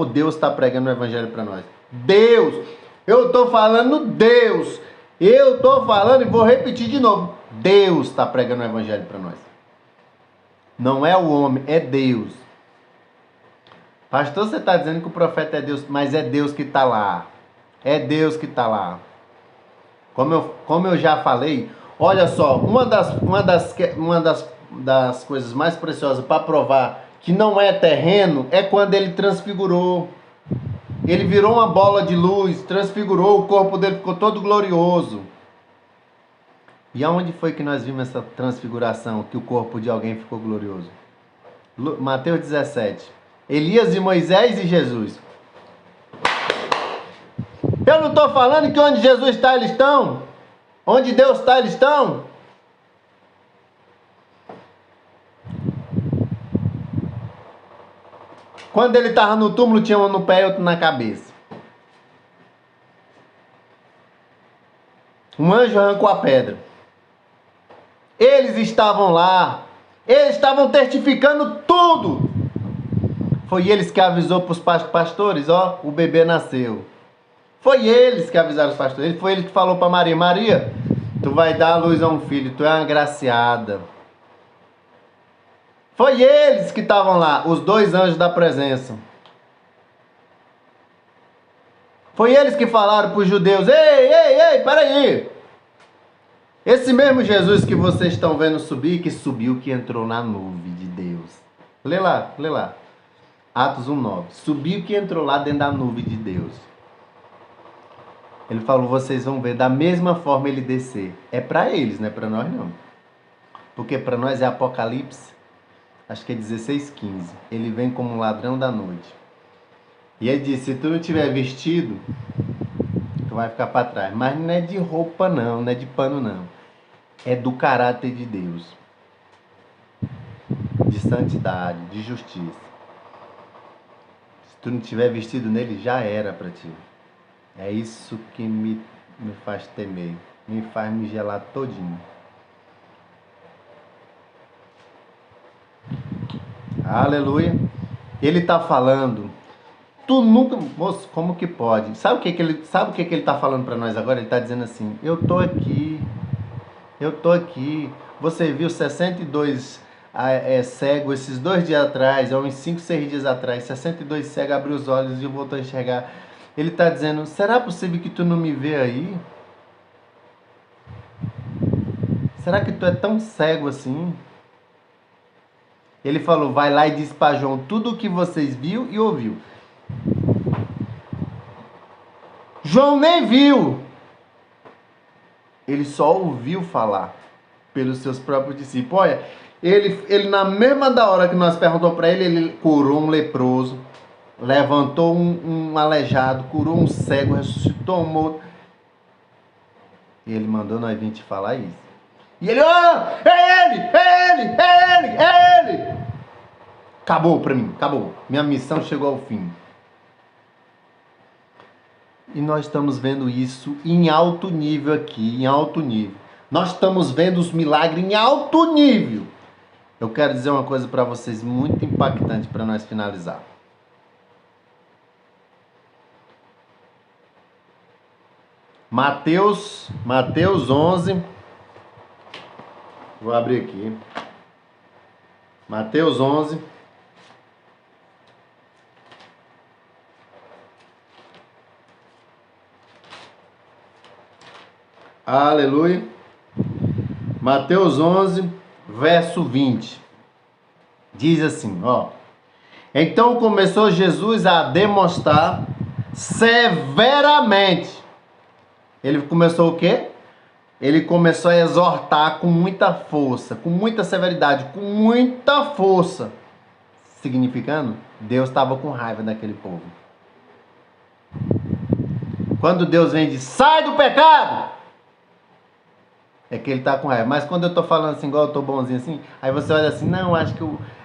Deus está pregando o evangelho para nós. Deus! Eu estou falando Deus! Eu estou falando e vou repetir de novo. Deus está pregando o evangelho para nós. Não é o homem, é Deus. Pastor, você está dizendo que o profeta é Deus, mas é Deus que está lá. É Deus que está lá. Como eu já falei, olha só, uma das coisas mais preciosas para provar que não é terreno é quando ele transfigurou. Ele virou uma bola de luz, transfigurou, o corpo dele ficou todo glorioso. E aonde foi que nós vimos essa transfiguração, que o corpo de alguém ficou glorioso? Mateus 17. Elias e Moisés e Jesus. Eu não estou falando que onde Jesus está, eles estão. Onde Deus está, eles estão. Quando ele estava no túmulo, tinha um no pé e outro na cabeça. Um anjo arrancou a pedra. Eles estavam lá. Eles estavam testificando tudo. Foi eles que avisou para os pastores, ó, o bebê nasceu. Foi eles que avisaram os pastores. Foi ele que falou para Maria, Maria, tu vai dar à luz a um filho, tu é uma agraciada. Foi eles que estavam lá, os dois anjos da presença. Foi eles que falaram para os judeus, ei, peraí. Esse mesmo Jesus que vocês estão vendo subir, que subiu, que entrou na nuvem de Deus. Lê lá. Atos 1:9. Subiu que entrou lá dentro da nuvem de Deus. Ele falou, vocês vão ver, da mesma forma ele descer. É para eles, não é para nós não. Porque para nós é Apocalipse, acho que é 16:15. Ele vem como um ladrão da noite. E ele disse, se tu não tiver vestido, tu vai ficar para trás. Mas não é de roupa não é de pano não. É do caráter de Deus. De santidade, de justiça. Se tu não tiver vestido nele, já era para ti. É isso que me faz temer. Me faz me gelar todinho. Aleluia. Ele está falando Tu nunca... Moço, como que pode? Sabe o que ele tá falando para nós agora? Ele tá dizendo assim, eu tô aqui. Você viu 62 cegos esses 2 dias atrás, ou uns 5, 6 dias atrás, 62 cegos abriu os olhos e voltou a enxergar. Ele está dizendo, será possível que tu não me vê aí? Será que tu é tão cego assim? Ele falou, vai lá e diz para João tudo o que vocês viu e ouviu. João nem viu. Ele só ouviu falar pelos seus próprios discípulos. Olha, ele na mesma da hora que nós perguntamos para ele, ele curou um leproso, levantou um aleijado, curou um cego, ressuscitou um morto. E ele mandou nós vir te falar isso. E ele, é ele. Acabou para mim, acabou. Minha missão chegou ao fim. E nós estamos vendo isso em alto nível aqui, em alto nível. Nós estamos vendo os milagres em alto nível. Eu quero dizer uma coisa para vocês muito impactante para nós finalizar. Mateus 11. Vou abrir aqui. Mateus 11. Aleluia. Mateus 11, verso 20. Diz assim, ó. Então começou Jesus a demonstrar severamente. Ele começou o quê? Ele começou a exortar com muita força, com muita severidade, com muita força. Significando, Deus estava com raiva daquele povo. Quando Deus vem e diz, sai do pecado, é que ele está com raiva. Mas quando eu estou falando assim, igual eu estou bonzinho assim, aí você olha assim, não, acho que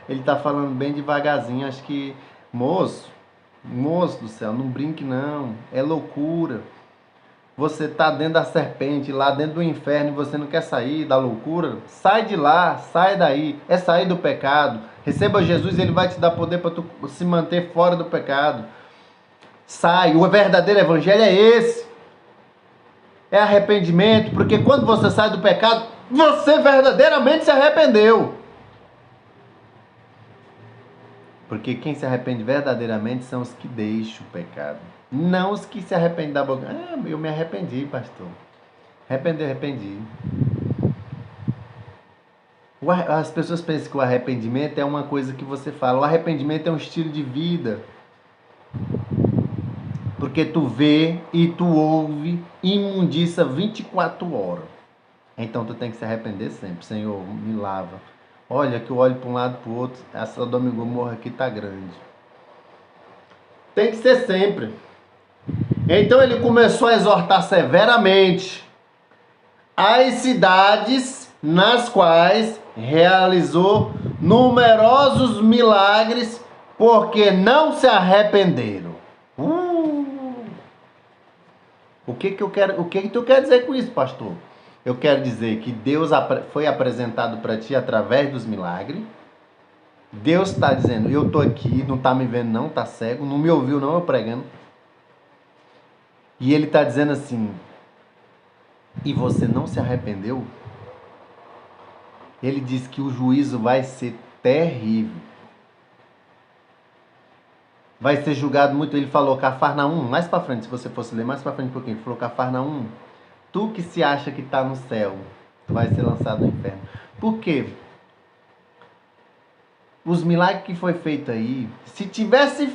ele está falando bem devagarzinho, acho que, moço do céu, não brinque não, é loucura. Você está dentro da serpente, lá dentro do inferno, e você não quer sair da loucura? Sai de lá, sai daí. É sair do pecado. Receba Jesus, ele vai te dar poder para tu se manter fora do pecado. Sai. O verdadeiro evangelho é esse. É arrependimento, porque quando você sai do pecado, você verdadeiramente se arrependeu. Porque quem se arrepende verdadeiramente são os que deixam o pecado. Não os que se arrependem da boca. Ah, eu me arrependi, pastor. Arrependi. As pessoas pensam que o arrependimento é uma coisa que você fala. O arrependimento é um estilo de vida. Porque tu vê e tu ouve imundiça 24 horas. Então tu tem que se arrepender sempre. Senhor, me lava. Olha que eu olho para um lado e para o outro. A Sodoma e Gomorra aqui tá grande. Tem que ser sempre. Então ele começou a exortar severamente as cidades nas quais realizou numerosos milagres, porque não se arrependeram. O que tu quer dizer com isso, pastor? Eu quero dizer que Deus foi apresentado para ti através dos milagres. Deus está dizendo, eu estou aqui, não está me vendo não, está cego, não me ouviu não, eu pregando. E ele está dizendo assim, e você não se arrependeu? Ele diz que o juízo vai ser terrível. Vai ser julgado muito. Ele falou, Cafarnaum, mais para frente, se você fosse ler mais para frente um pouquinho, ele falou, Cafarnaum, tu que se acha que está no céu, tu vai ser lançado no inferno. Por quê? Os milagres que foi feito aí, se tivesse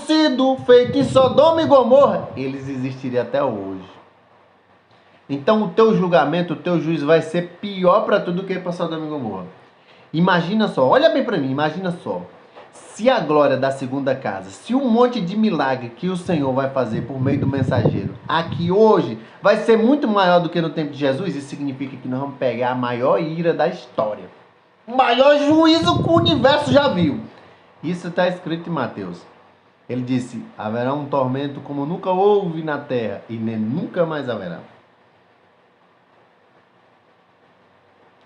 sido feito em Sodoma e Gomorra, eles existiriam até hoje. Então o teu julgamento, o teu juízo vai ser pior para tudo que para Sodoma e Gomorra. Imagina só, olha bem para mim, imagina só. Se a glória da segunda casa, se um monte de milagre que o Senhor vai fazer por meio do mensageiro aqui hoje vai ser muito maior do que no tempo de Jesus, isso significa que nós vamos pegar a maior ira da história. O maior juízo que o universo já viu. Isso está escrito em Mateus. Ele disse, haverá um tormento como nunca houve na terra e nem nunca mais haverá.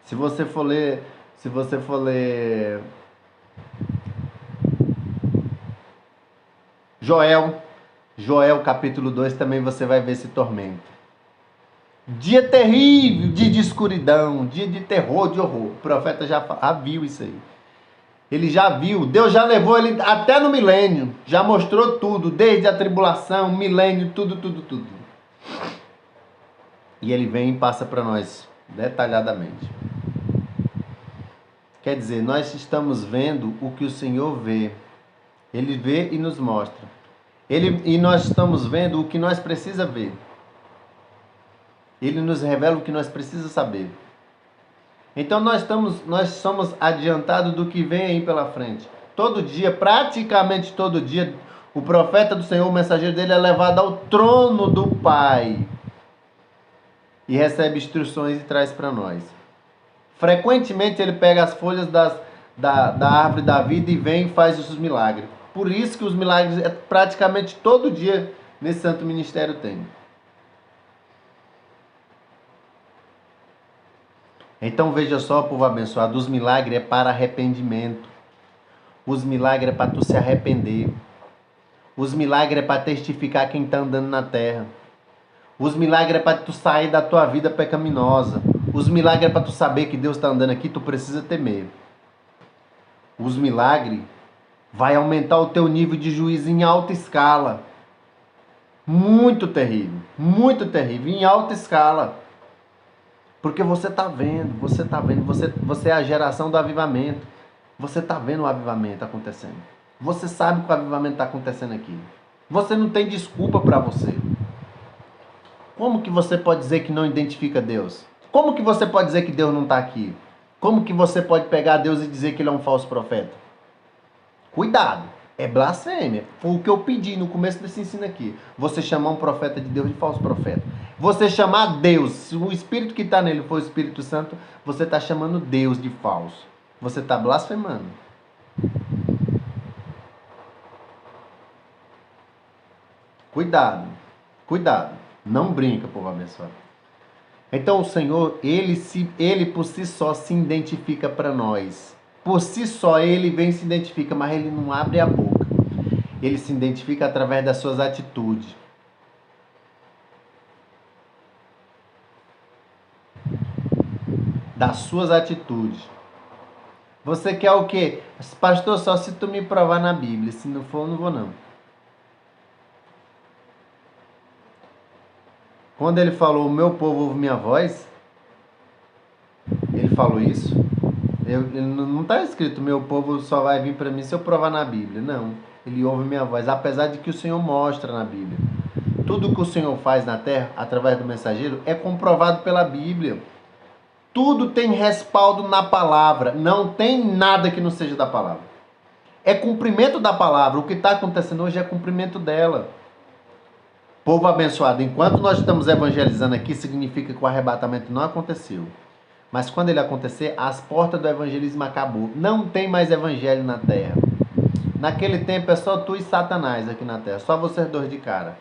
Se você for ler Joel capítulo 2 também você vai ver esse tormento. Dia terrível, dia de escuridão, dia de terror, de horror. O profeta já viu isso aí. Ele já viu, Deus já levou ele até no milênio, já mostrou tudo, desde a tribulação, milênio, tudo. E ele vem e passa para nós detalhadamente. Quer dizer, nós estamos vendo o que o Senhor vê. Ele vê e nos mostra. E nós estamos vendo o que nós precisamos ver. Ele nos revela o que nós precisamos saber. Então nós somos adiantados do que vem aí pela frente. Todo dia, praticamente todo dia, o profeta do Senhor, o mensageiro dele, é levado ao trono do Pai. E recebe instruções e traz para nós. Frequentemente ele pega as folhas da árvore da vida e vem e faz os milagres. Por isso que os milagres praticamente todo dia nesse santo ministério tem. Então veja só, povo abençoado, os milagres é para arrependimento. Os milagres é para tu se arrepender. Os milagres é para testificar quem está andando na terra. Os milagres é para tu sair da tua vida pecaminosa. Os milagres é para tu saber que Deus está andando aqui, tu precisa temer. Os milagres vai aumentar o teu nível de juízo em alta escala. Muito terrível, em alta escala. Porque você está vendo, você é a geração do avivamento. Você está vendo o avivamento acontecendo. Você sabe que o avivamento está acontecendo aqui. Você não tem desculpa para você. Como que você pode dizer que não identifica Deus? Como que você pode dizer que Deus não está aqui? Como que você pode pegar Deus e dizer que ele é um falso profeta? Cuidado, é blasfêmia. Foi o que eu pedi no começo desse ensino aqui. Você chamar um profeta de Deus de falso profeta. Você chamar Deus, se o Espírito que está nele for o Espírito Santo, você está chamando Deus de falso. Você está blasfemando. Cuidado, não brinca, povo abençoado. Então o Senhor, ele por si só se identifica para nós. Por si só ele vem e se identifica, mas ele não abre a boca. Ele se identifica através das suas atitudes. Das suas atitudes. Você quer o quê? Pastor, só se tu me provar na Bíblia. Se não for, eu não vou não. Quando ele falou, o meu povo ouve minha voz, ele falou isso. Não está escrito, meu povo só vai vir para mim se eu provar na Bíblia. Não, ele ouve minha voz, apesar de que o Senhor mostra na Bíblia. Tudo que o Senhor faz na terra, através do mensageiro, é comprovado pela Bíblia. Tudo tem respaldo na palavra. Não tem nada que não seja da palavra. É cumprimento da palavra. O que está acontecendo hoje é cumprimento dela. Povo abençoado, enquanto nós estamos evangelizando aqui, significa que o arrebatamento não aconteceu. Mas quando ele acontecer, as portas do evangelismo acabou. Não tem mais evangelho na terra. Naquele tempo é só tu e Satanás aqui na terra. Só vocês dois de cara.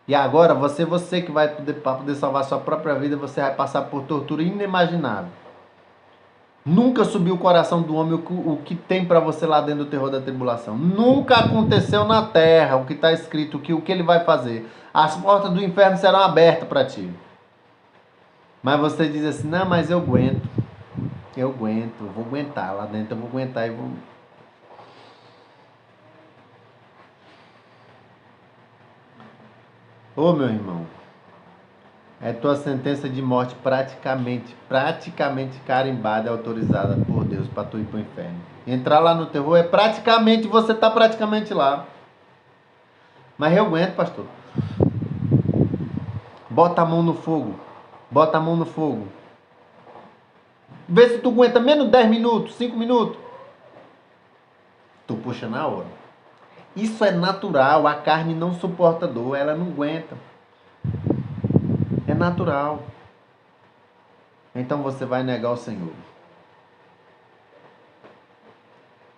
E agora, você que vai para poder salvar sua própria vida, você vai passar por tortura inimaginável. Nunca subiu o coração do homem o que tem para você lá dentro do terror da tribulação. Nunca aconteceu na terra o que está escrito, o que ele vai fazer. As portas do inferno serão abertas para ti. Mas você diz assim, não, mas eu aguento. Eu vou aguentar lá dentro, eu vou aguentar e vou... Ô meu irmão, é tua sentença de morte praticamente carimbada e autorizada por Deus para tu ir para o inferno. Entrar lá no terror é praticamente, você está praticamente lá. Mas eu aguento, pastor. Bota a mão no fogo. Bota a mão no fogo. Vê se tu aguenta menos 10 minutos, 5 minutos. Tu puxa na hora. Isso é natural, a carne não suporta dor, ela não aguenta. É natural. Então você vai negar o Senhor.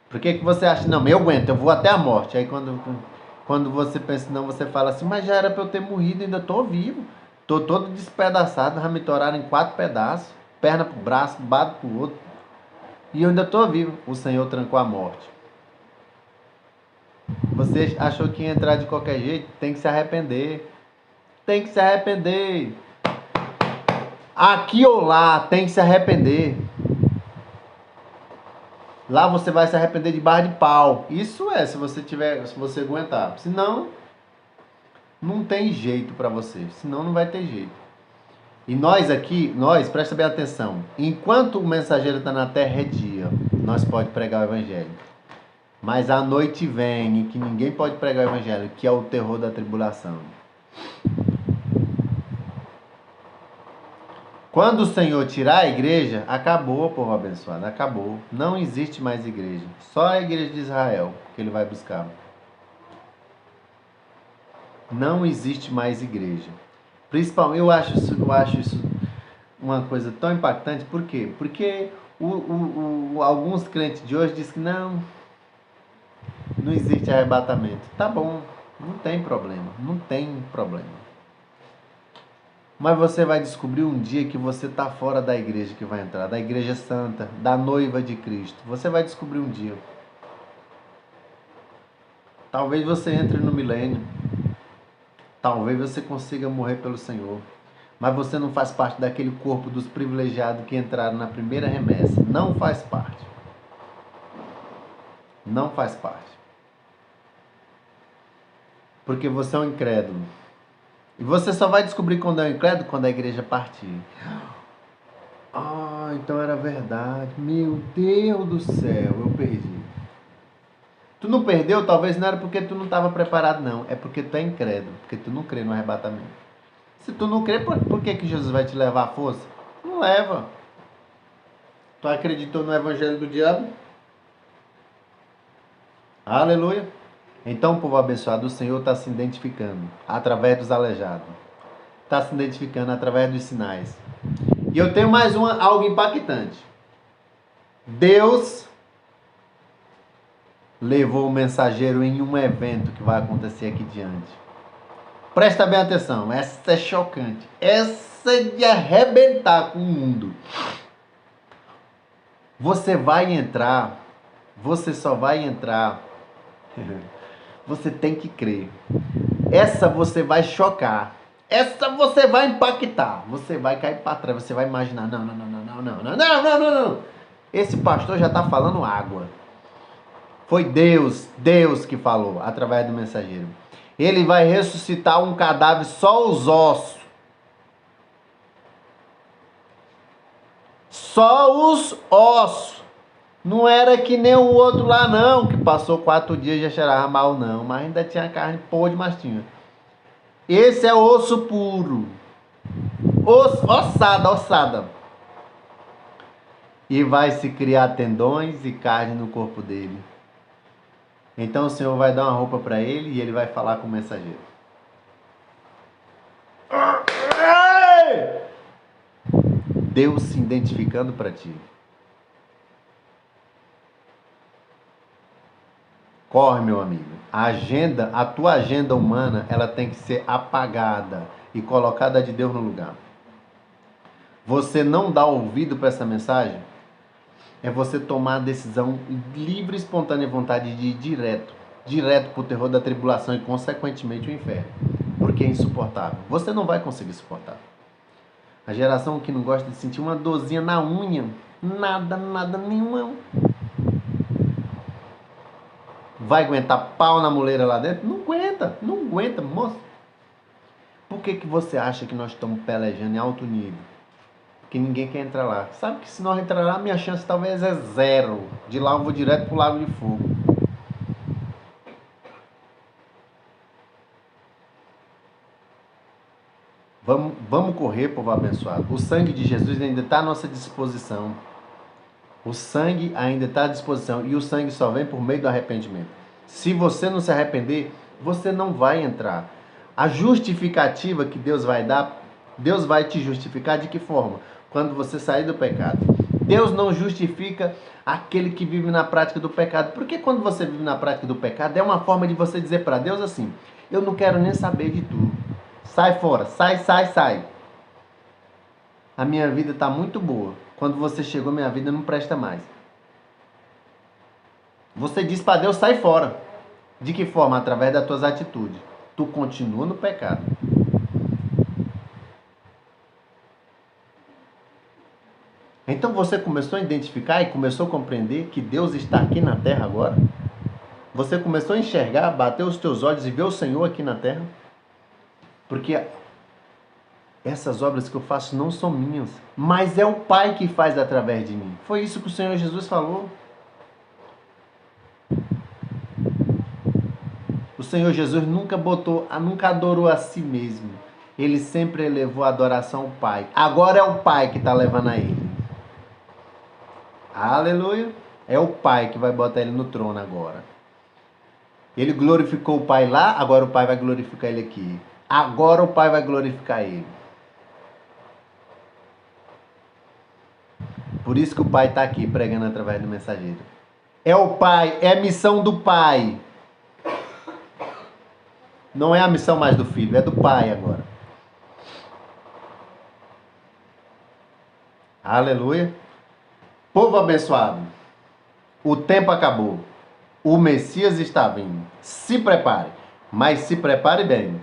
Por que você acha, não, eu aguento, eu vou até a morte. Aí quando você pensa, não, você fala assim, mas já era para eu ter morrido, ainda estou vivo. Estou todo despedaçado, já me toraram em 4 pedaços. Perna para o braço, bado para o outro. E eu ainda estou vivo. O Senhor trancou a morte. Você achou que ia entrar de qualquer jeito? Tem que se arrepender. Tem que se arrepender. Aqui ou lá, tem que se arrepender. Lá você vai se arrepender de barra de pau. Isso é, se você aguentar. Senão, não tem jeito para você. Senão não vai ter jeito. E nós aqui, presta bem atenção. Enquanto o mensageiro está na terra é dia, nós pode pregar o evangelho. Mas a noite vem em que ninguém pode pregar o evangelho, que é o terror da tribulação. Quando o Senhor tirar a igreja, acabou, povo abençoado, acabou. Não existe mais igreja. Só a igreja de Israel que ele vai buscar. Não existe mais igreja. Principalmente, eu acho isso uma coisa tão impactante. Por quê? Porque alguns crentes de hoje dizem que não existe arrebatamento. Tá bom, não tem problema, não tem problema. Mas você vai descobrir um dia que você está fora da igreja que vai entrar, da igreja santa, da noiva de Cristo. Você vai descobrir um dia. Talvez você entre no milênio. Talvez você consiga morrer pelo Senhor. Mas você não faz parte daquele corpo dos privilegiados que entraram na primeira remessa. Não faz parte. Não faz parte. Porque você é um incrédulo. E você só vai descobrir quando é um incrédulo quando a igreja partir. Ah, então era verdade. Meu Deus do céu, eu perdi. Tu não perdeu, talvez não era porque tu não estava preparado, não. É porque tu é incrédulo, porque tu não crê no arrebatamento. Se tu não crê, por que Jesus vai te levar à força? Não leva. Tu acreditou no evangelho do diabo? Aleluia. Então, povo abençoado, o Senhor está se identificando através dos aleijados. Está se identificando através dos sinais. E eu tenho mais algo impactante. Deus levou o mensageiro em um evento que vai acontecer aqui diante. Presta bem atenção, essa é chocante. Essa é de arrebentar com o mundo. Você vai entrar, você só vai entrar. Você tem que crer. Essa você vai chocar. Essa você vai impactar. Você vai cair para trás. Você vai imaginar: não. Esse pastor já está falando água. Foi Deus que falou através do mensageiro. Ele vai ressuscitar um cadáver, só os ossos. Só os ossos. Não era que nem o outro lá não, que passou 4 dias e já cheirava mal não, mas ainda tinha carne podre, mas tinha. Esse é osso puro. Ossada. E vai se criar tendões e carne no corpo dele. Então o Senhor vai dar uma roupa para ele e ele vai falar com o mensageiro. Deus se identificando para ti. Corre, meu amigo. A tua agenda humana, ela tem que ser apagada e colocada de Deus no lugar. Você não dá ouvido para essa mensagem, é você tomar a decisão livre, espontânea vontade de ir direto para o terror da tribulação e, consequentemente, o inferno. Porque é insuportável. Você não vai conseguir suportar. A geração que não gosta de sentir uma dorzinha na unha, nada nenhuma. Vai aguentar pau na muleira lá dentro? Não aguenta, moço. Por que você acha que nós estamos pelejando em alto nível? Que ninguém quer entrar lá. Sabe que se nós entrar lá, minha chance talvez é 0. De lá eu vou direto pro lago de fogo. Vamos correr, povo abençoado. O sangue de Jesus ainda está à nossa disposição. O sangue ainda está à disposição. E o sangue só vem por meio do arrependimento. Se você não se arrepender, você não vai entrar. A justificativa que Deus vai dar, Deus vai te justificar de que forma? Quando você sair do pecado. Deus não justifica aquele que vive na prática do pecado. Porque quando você vive na prática do pecado, é uma forma de você dizer para Deus assim: eu não quero nem saber de tudo. Sai fora, sai. A minha vida está muito boa. Quando você chegou, minha vida não presta mais. Você diz para Deus: sai fora. De que forma? Através das tuas atitudes. Tu continua no pecado. Então você começou a identificar e começou a compreender que Deus está aqui na terra agora? Você começou a enxergar, bater os teus olhos e ver o Senhor aqui na terra? Porque essas obras que eu faço não são minhas, mas é o Pai que faz através de mim. Foi isso que o Senhor Jesus falou. O Senhor Jesus nunca adorou a si mesmo. Ele sempre elevou a adoração ao Pai. Agora é o Pai que está levando a ele. Aleluia. É o Pai que vai botar ele no trono agora. Ele glorificou o Pai lá, agora o Pai vai glorificar ele aqui. Agora o Pai vai glorificar ele. Por isso que o Pai está aqui pregando através do mensageiro. É o Pai, é a missão do Pai. Não é a missão mais do Filho, é do Pai agora. Aleluia. Povo abençoado, o tempo acabou. O Messias está vindo. Se prepare, mas se prepare bem.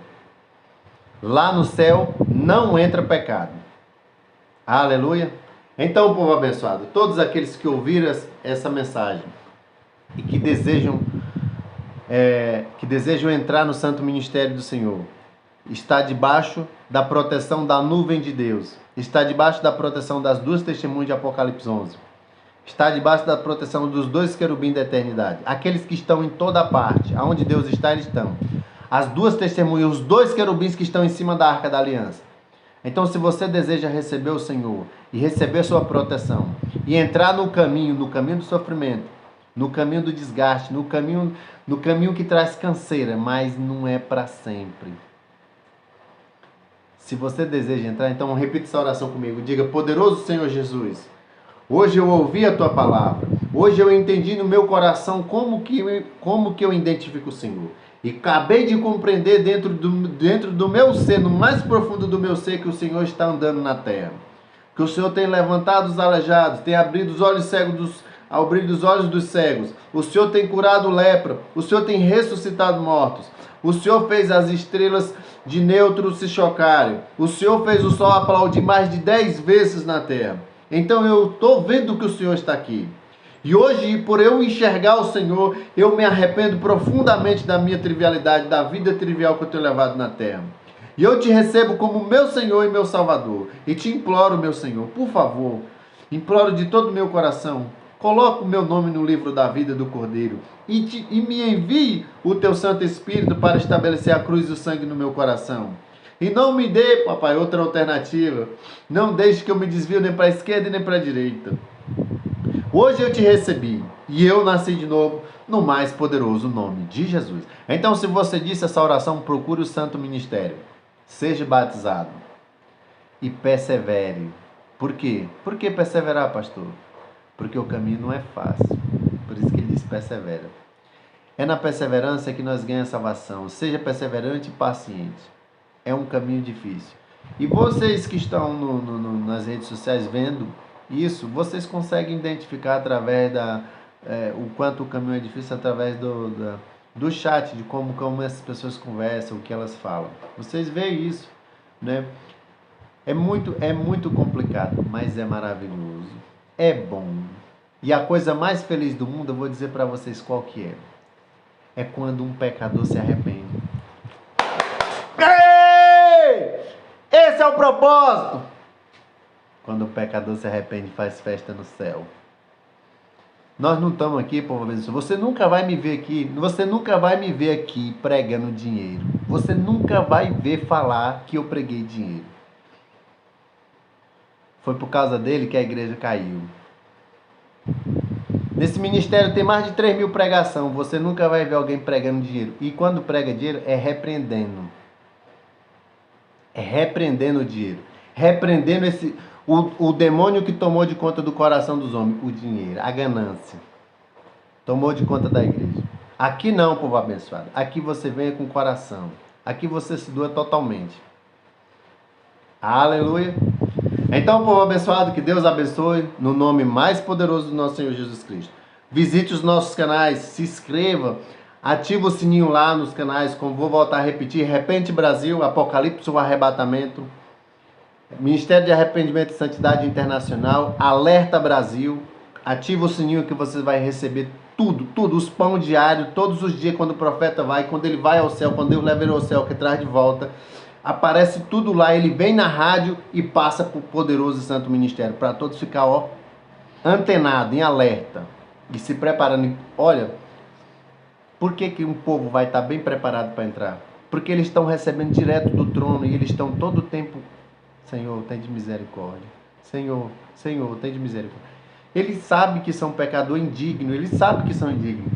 Lá no céu não entra pecado. Aleluia. Então, povo abençoado, todos aqueles que ouviram essa mensagem e que desejam entrar no santo ministério do Senhor, está debaixo da proteção da nuvem de Deus, está debaixo da proteção das duas testemunhas de Apocalipse 11, está debaixo da proteção dos dois querubins da eternidade. Aqueles que estão em toda parte, aonde Deus está, eles estão. As duas testemunhas, os dois querubins que estão em cima da Arca da Aliança. Então, se você deseja receber o Senhor e receber sua proteção e entrar no caminho do sofrimento, no caminho do desgaste, no caminho que traz canseira, mas não é para sempre. Se você deseja entrar, então repita essa oração comigo. Diga: poderoso Senhor Jesus, hoje eu ouvi a tua palavra. Hoje eu entendi no meu coração como que eu identifico o Senhor. E acabei de compreender dentro do meu ser, no mais profundo do meu ser, que o Senhor está andando na terra. Que o Senhor tem levantado os aleijados, tem abrido os olhos cegos ao brilho dos olhos dos cegos. O Senhor tem curado lepra. O Senhor tem ressuscitado mortos. O Senhor fez as estrelas de neutro se chocarem. O Senhor fez o sol aplaudir mais de 10 vezes na terra. Então eu estou vendo que o Senhor está aqui. E hoje, por eu enxergar o Senhor, eu me arrependo profundamente da minha trivialidade, da vida trivial que eu tenho levado na terra. E eu te recebo como meu Senhor e meu Salvador. E te imploro, meu Senhor, por favor, imploro de todo o meu coração, coloque o meu nome no livro da vida do Cordeiro e me envie o teu Santo Espírito para estabelecer a cruz e o sangue no meu coração. E não me dê, papai, outra alternativa. Não deixe que eu me desvie nem para a esquerda e nem para a direita. Hoje eu te recebi e eu nasci de novo no mais poderoso nome de Jesus. Então, se você disse essa oração, procure o Santo Ministério. Seja batizado e persevere. Por quê? Por que perseverar, pastor? Porque o caminho não é fácil. Por isso que ele diz persevera. É na perseverança que nós ganhamos salvação. Seja perseverante e paciente. É um caminho difícil. E vocês que estão nas redes sociais vendo isso, vocês conseguem identificar através o quanto o caminho é difícil através do chat, de como essas pessoas conversam, o que elas falam. Vocês veem isso, né? É muito complicado, mas é maravilhoso. É bom. E a coisa mais feliz do mundo, eu vou dizer para vocês qual que é. É quando um pecador se arrepende. Ei! Esse é o propósito! Quando o pecador se arrepende e faz festa no céu. Nós não estamos aqui, povo abençoado. Você nunca vai me ver aqui pregando dinheiro. Você nunca vai ver falar que eu preguei dinheiro. Foi por causa dele que a igreja caiu. Nesse ministério tem mais de 3.000 pregações. Você nunca vai ver alguém pregando dinheiro. E quando prega dinheiro, é repreendendo. É repreendendo o dinheiro. Repreendendo o demônio que tomou de conta do coração dos homens. O dinheiro, a ganância. Tomou de conta da igreja. Aqui não, povo abençoado. Aqui você vem com o coração. Aqui você se doa totalmente. Aleluia. Então, povo abençoado, que Deus abençoe no nome mais poderoso do nosso Senhor Jesus Cristo. Visite os nossos canais, se inscreva, Ativa o sininho lá nos canais, como vou voltar a repetir, Repente Brasil, Apocalipse, o Arrebatamento, Ministério de Arrependimento e Santidade Internacional, Alerta Brasil. Ativa o sininho que você vai receber tudo, os pão diário, todos os dias quando o profeta vai, quando ele vai ao céu, quando Deus leva ele ao céu, que traz de volta. Aparece tudo lá, ele vem na rádio e passa para o poderoso e santo ministério, para todos ficar, antenado, em alerta e se preparando. Olha, por que um povo vai estar bem preparado para entrar? Porque eles estão recebendo direto do trono e eles estão todo o tempo, Senhor, tem de misericórdia. Senhor, tem de misericórdia. Eles sabem que são pecador indigno, eles sabem que são indignos.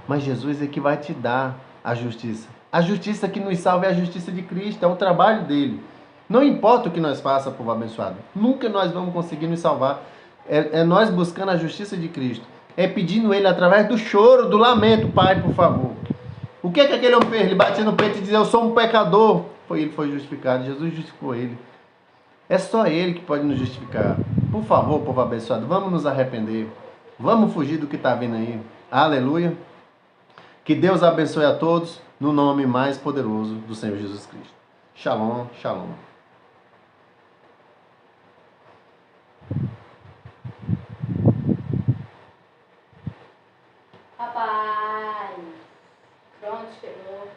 Mas Jesus é que vai te dar a justiça. A justiça que nos salva é a justiça de Cristo, é o trabalho dele. Não importa o que nós façamos, povo abençoado. Nunca nós vamos conseguir nos salvar. É nós buscando a justiça de Cristo. É pedindo ele através do choro, do lamento, Pai, por favor. O que aquele homem fez? Ele batia no peito e dizia, eu sou um pecador. Ele foi justificado, Jesus justificou ele. É só ele que pode nos justificar. Por favor, povo abençoado, vamos nos arrepender. Vamos fugir do que está vindo aí. Aleluia. Que Deus abençoe a todos no nome mais poderoso do Senhor Jesus Cristo. Shalom, shalom. Rapaz, pronto, chegou.